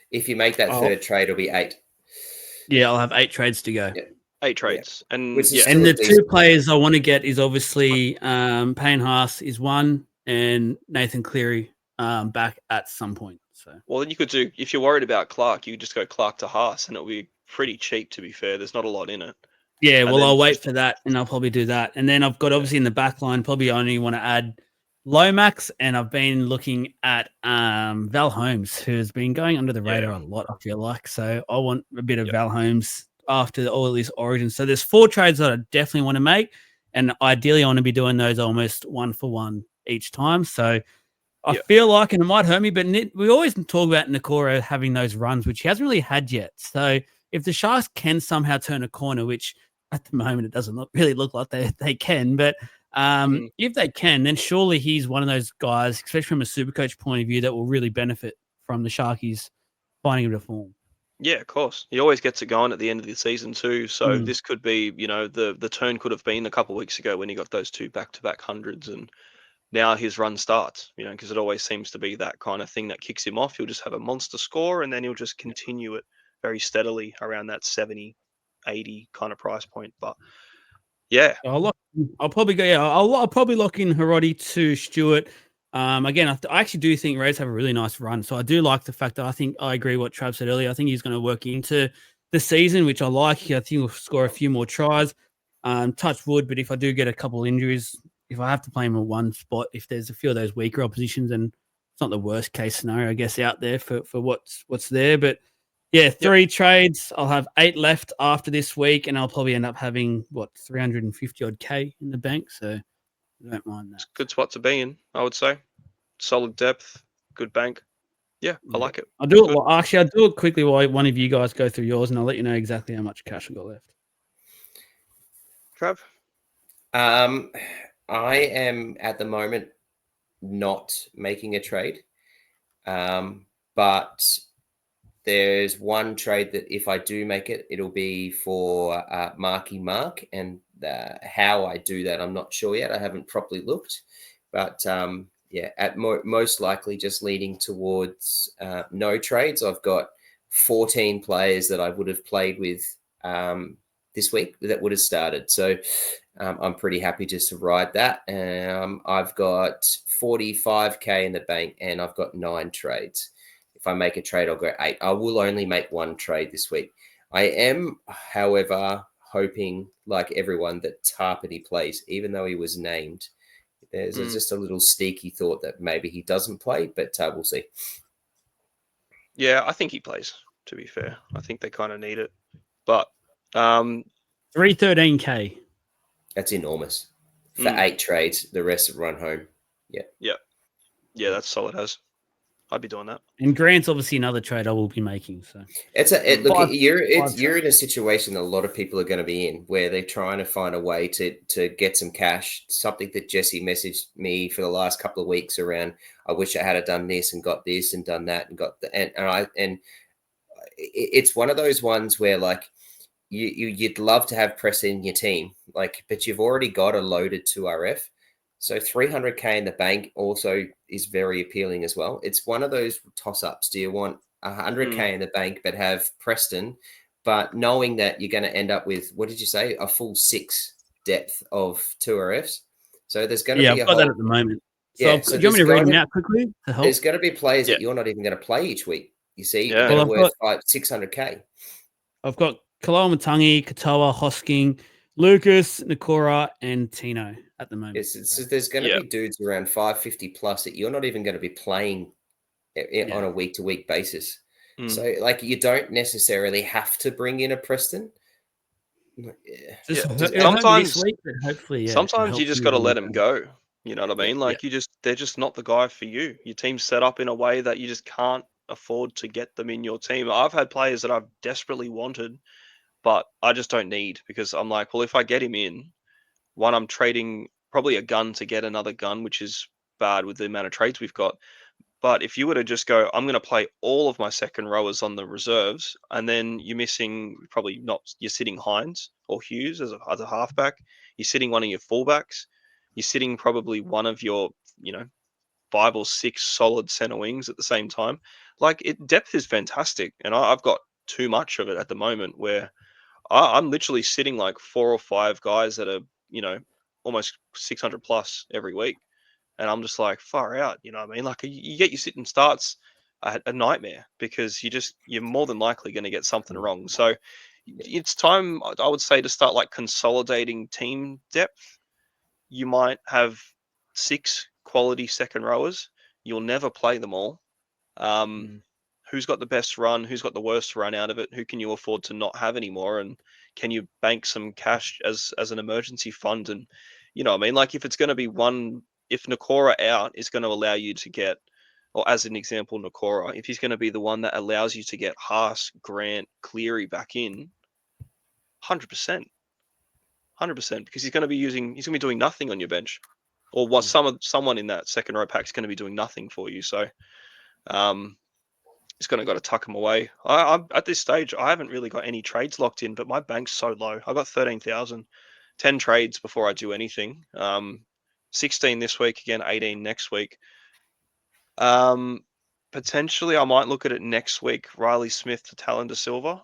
If you make that 3rd trade, it'll be 8. Yeah, I'll have 8 trades to go. Yeah. 8 trades. Yeah. And and the 2 players I want to get is obviously Payne Haas is 1, and Nathan Cleary back at some point. So well, then you could do, if you're worried about Clark, you could just go Clark to Haas, and it'll be pretty cheap, to be fair. There's not a lot in it. Yeah, well, I'll wait for that, and I'll probably do that. And then I've got, obviously, in the back line, probably only want to add Lomax, and I've been looking at Val Holmes, who's been going under the radar a lot, I feel like. So I want a bit of Val Holmes after all of this Origin. So there's 4 trades that I definitely want to make, and ideally I want to be doing those almost 1 for 1 each time. So I feel like, and it might hurt me, but we always talk about Nakora having those runs, which he hasn't really had yet. So if the Sharks can somehow turn a corner, which at the moment it doesn't really look like they can, but if they can, then surely he's one of those guys, especially from a Supercoach point of view, that will really benefit from the Sharkies finding him a form. Yeah, of course. He always gets it going at the end of the season too. So this could be, the turn could have been a couple of weeks ago when he got those 2 back-to-back hundreds, and now his run starts, because it always seems to be that kind of thing that kicks him off. He'll just have a monster score, and then he'll just continue it very steadily around that 70, 80 kind of price point. But yeah, I'll probably go. Yeah, I'll probably lock in Hiroti to Stewart. Again, I actually do think Raiders have a really nice run. So I do like the fact that I agree what Trav said earlier. I think he's going to work into the season, which I like. I think he'll score a few more tries. Touch wood, but if I do get a couple injuries, if I have to play him in one spot, if there's a few of those weaker oppositions, and it's not the worst case scenario, I guess, out there for what's there. But yeah, 3 trades. I'll have 8 left after this week, and I'll probably end up having 350 odd K in the bank. So I don't mind that. It's a good spot to be in, I would say. Solid depth, good bank. Yeah, I like it. I'll do it. Well, actually, I'll do it quickly while one of you guys go through yours, and I'll let you know exactly how much cash I got left. Trav? I am at the moment not making a trade, but there's one trade that if I do make it, it'll be for Marky Mark, and how I do that, I'm not sure yet. I haven't properly looked, but yeah, at most likely just leaning towards no trades. I've got 14 players that I would have played with this week that would have started. So I'm pretty happy just to ride that. I've got 45K in the bank and I've got 9 trades. If I make a trade, I'll go 8. I will only make 1 trade this week. I am, however, hoping, like everyone, that Tarpany plays, even though he was named. There's just a little sneaky thought that maybe he doesn't play, but we'll see. Yeah, I think he plays, to be fair. I think they kind of need it. But 313K. That's enormous. For 8 trades, the rest run home. Yeah, that's solid as. I'd be doing that. And Grant's obviously another trade I will be making. So look, you're in a situation that a lot of people are going to be in, where they're trying to find a way to get some cash. Something that Jesse messaged me for the last couple of weeks around. I wish I had done this and got this and done that and got the and it's one of those ones where like you'd love to have Preston in your team, like, but you've already got a loaded 2RF. So 300K in the bank also is very appealing as well. It's one of those toss-ups. Do you want 100K in the bank but have Preston, but knowing that you're going to end up with, what did you say, a full 6 depth of 2RFs? So there's going to be I've got that at the moment. So, do you want me to read them out quickly to help? There's going to be players that you're not even going to play each week. You see, Yeah. that are worth 600K. I've got Kaloa Matangi, Katoa, Hosking, Lucas, Nakora, and Tino at the moment. So there's going to be dudes around 550 plus that you're not even going to be playing on a week-to-week basis. So, like, you don't necessarily have to bring in a Preston. Sometimes hopefully, you just got to let them go. You know what I mean? Like, they're just not the guy for you. Your team's set up in a way that you just can't afford to get them in your team. I've had players that I've desperately wanted, but I just don't need, because I'm like, well, if I get him in, one, I'm trading probably a gun to get another gun, which is bad with the amount of trades we've got. But if you were to just go, I'm going to play all of my second rowers on the reserves, and then you're missing you're sitting Hines or Hughes as a halfback, you're sitting one of your fullbacks, you're sitting probably one of your, 5 or 6 solid center wings at the same time. Like, depth is fantastic, and I've got too much of it at the moment, where I'm literally sitting like 4 or 5 guys that are, almost 600 plus every week. And I'm just like, far out, you know what I mean? Like, you get your sitting starts a nightmare, because you're more than likely going to get something wrong. So it's time, I would say, to start like consolidating team depth. You might have 6 quality second rowers. You'll never play them all. Who's got the best run? Who's got the worst run out of it? Who can you afford to not have anymore? And can you bank some cash as an emergency fund? And, you know what I mean? Like, if it's going to be if Nakora out is going to allow you to get, or as an example, Nakora, if he's going to be the one that allows you to get Haas, Grant, Cleary back in, 100%, because he's going to be doing nothing on your bench, or what someone in that second row pack is going to be doing nothing for you. So, he's got to tuck him away. I'm at this stage, I haven't really got any trades locked in, but my bank's so low. I got 13,000, 10 trades before I do anything. 16 this week, again 18 next week. Potentially, I might look at it next week. Riley Smith to Talon de Silva.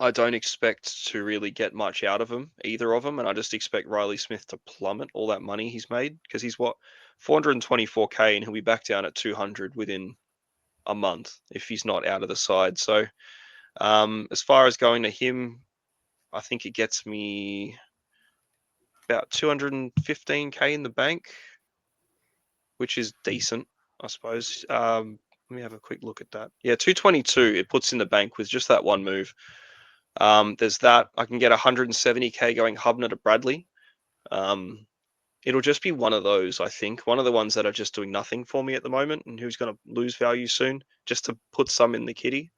I don't expect to really get much out of him, either of them, and I just expect Riley Smith to plummet all that money he's made, because he's 424k, and he'll be back down at 200 within a month if he's not out of the side. So as far as going to him, I think it gets me about 215k in the bank, which is decent, I suppose. Let me have a quick look at that. Yeah, 222 it puts in the bank with just that one move. There's that. I can get 170k going Hubner to Bradley. It'll just be one of those, I think. One of the ones that are just doing nothing for me at the moment and who's going to lose value soon, just to put some in the kitty,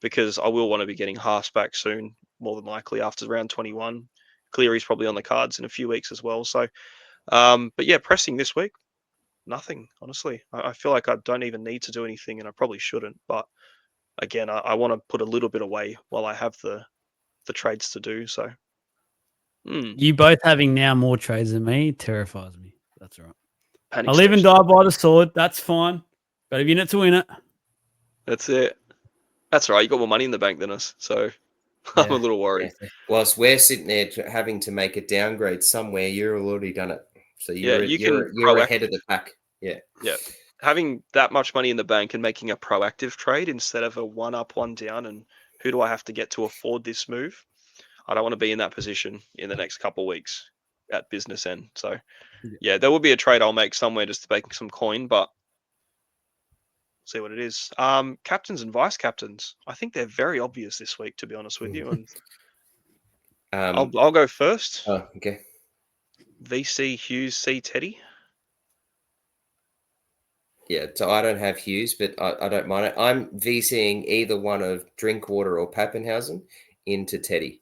because I will want to be getting Haas back soon, more than likely after round 21. Cleary's probably on the cards in a few weeks as well. So, but yeah, pressing this week, nothing, honestly. I feel like I don't even need to do anything, and I probably shouldn't. But again, I want to put a little bit away while I have the trades to do. So You both having now more trades than me terrifies me. That's all right. panic I live and station. die by the sword. That's fine. Got a unit to win it. That's it. That's right. You got more money in the bank than us, so I'm a little worried. Yeah. Whilst we're sitting there having to make a downgrade somewhere, you're already done it. So you're ahead of the pack. Yeah. Yeah. Having that much money in the bank and making a proactive trade instead of a one up, one down, and who do I have to get to afford this move? I don't want to be in that position in the next couple of weeks at business end. So yeah, there will be a trade I'll make somewhere just to make some coin, but see what it is. Captains and vice captains. I think they're very obvious this week, to be honest with you. And I'll go first. Oh, okay. VC Hughes C Teddy. Yeah, so I don't have Hughes, but I don't mind it. I'm VCing either one of Drinkwater or Pappenhausen into Teddy.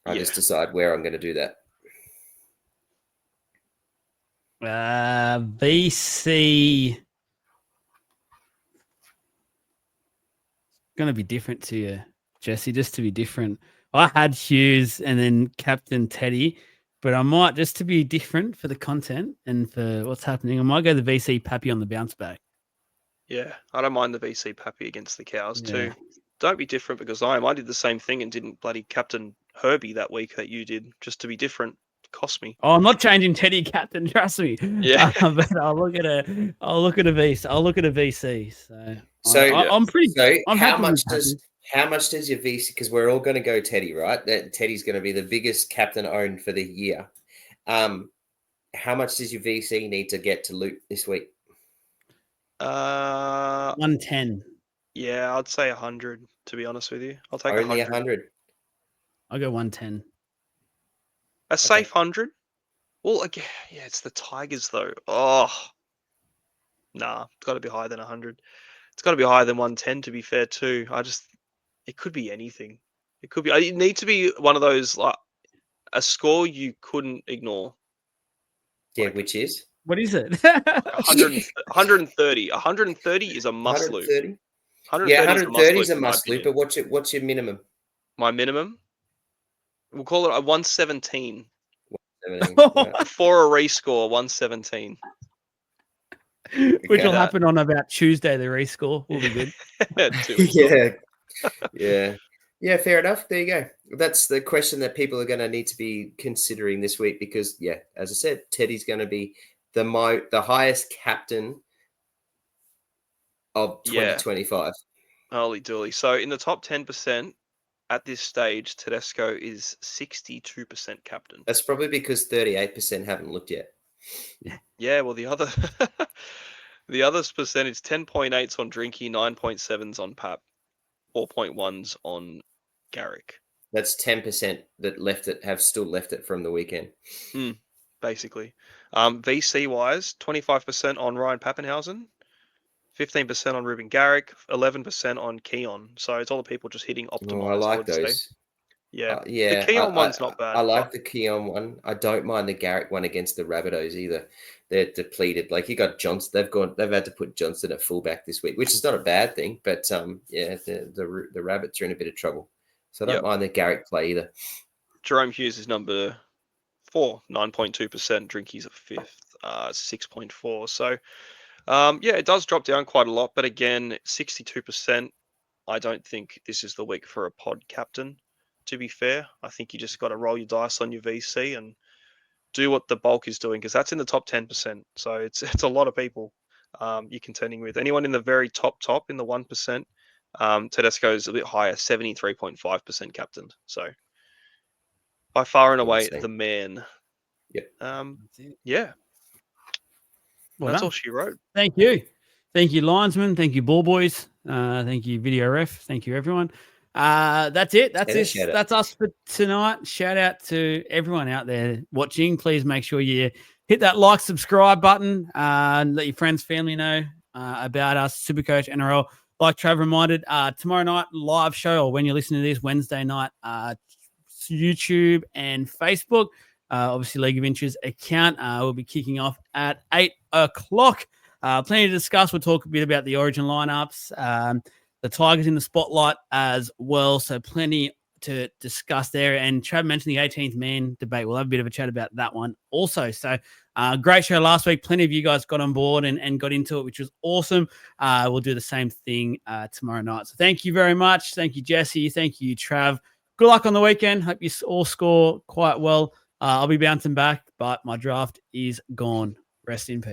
I just decide where I'm going to do that. VC going to be different to you, Jesse, just to be different. I had Hughes and then Captain Teddy, but I might, just to be different for the content and for what's happening, I might go the VC Pappy on the bounce back. Yeah, I don't mind the VC Pappy against the Cows too. Don't be different because I did the same thing and didn't bloody captain Herbie that week that you did, just to be different. It cost me. Oh, I'm not changing Teddy captain, trust me. Yeah. But I'll look at a VC. I'll look at a VC. I'm pretty. So I'm how much does your VC? Because we're all going to go Teddy, right? That Teddy's going to be the biggest captain owned for the year. How much does your VC need to get to loot this week? 110. Yeah, I'd say 100. To be honest with you, I'll take only 100. I'll go 110. A safe 100. Well, again, yeah, it's the Tigers though. Oh, nah, it's got to be higher than 100. It's got to be higher than 110. To be fair, too. It could be anything. It could be. It needs to be one of those, like a score you couldn't ignore. Yeah, which is? What is it? 130. 130 is a must loot. 130? Yeah, 130 is a must loot, but what's your minimum? My minimum? We'll call it a 117. 117. For a rescore, 117. Which will happen on about Tuesday, the rescore will be good. Yeah, fair enough. There you go. That's the question that people are going to need to be considering this week because, yeah, as I said, Teddy's going to be the highest captain of 2025. Holy dooly. So in the top 10% at this stage, Tedesco is 62% captain. That's probably because 38% haven't looked yet. Yeah, well, the other percentage, 10.8's on Drinky, 9.7's on Pap, 4.1's on Garrick. That's 10% that have still left it from the weekend. Basically. VC wise, 25% on Ryan Pappenhausen, 15% on Ruben Garrick, 11% on Keon. So it's all the people just hitting optimized. I like those. Say. Yeah. The Keon one's not bad. I like the Keon one. I don't mind the Garrick one against the Rabbitohs either. They're depleted. Like you got Johnson. They've had to put Johnson at fullback this week, which is not a bad thing. But the Rabbits are in a bit of trouble. So I don't mind the Garrick play either. Jerome Hughes is number 4, 9.2%. Drinky's at 5th, 6.4. So it does drop down quite a lot. But again, 62%. I don't think this is the week for a pod captain. to be fair. I think you just got to roll your dice on your VC and do what the bulk is doing, because that's in the top 10%. So it's a lot of people you're contending with. Anyone in the very top in the 1%, Tedesco is a bit higher, 73.5% captained. So by far and away the man. Yep. Yeah. Well that's done. all she wrote. Thank you. Thank you, linesman. Thank you, ball boys. Thank you, video ref. Thank you, everyone. That's it. That's this. That's us for tonight. Shout out to everyone out there watching. Please make sure you hit that like, subscribe button, and let your friends, family know about us, Supercoach NRL. Like Trav reminded, tomorrow night live show, or when you're listening to this, Wednesday night, YouTube and Facebook. Obviously, League of Inches account will be kicking off at 8 o'clock. Plenty to discuss. We'll talk a bit about the Origin lineups, the Tigers in the spotlight as well. So plenty to discuss there. And Trav mentioned the 18th man debate. We'll have a bit of a chat about that one also. So great show last week. Plenty of you guys got on board and got into it, which was awesome. We'll do the same thing tomorrow night. So thank you very much. Thank you, Jesse. Thank you, Trav. Good luck on the weekend. Hope you all score quite well. I'll be bouncing back, but my draft is gone. Rest in peace.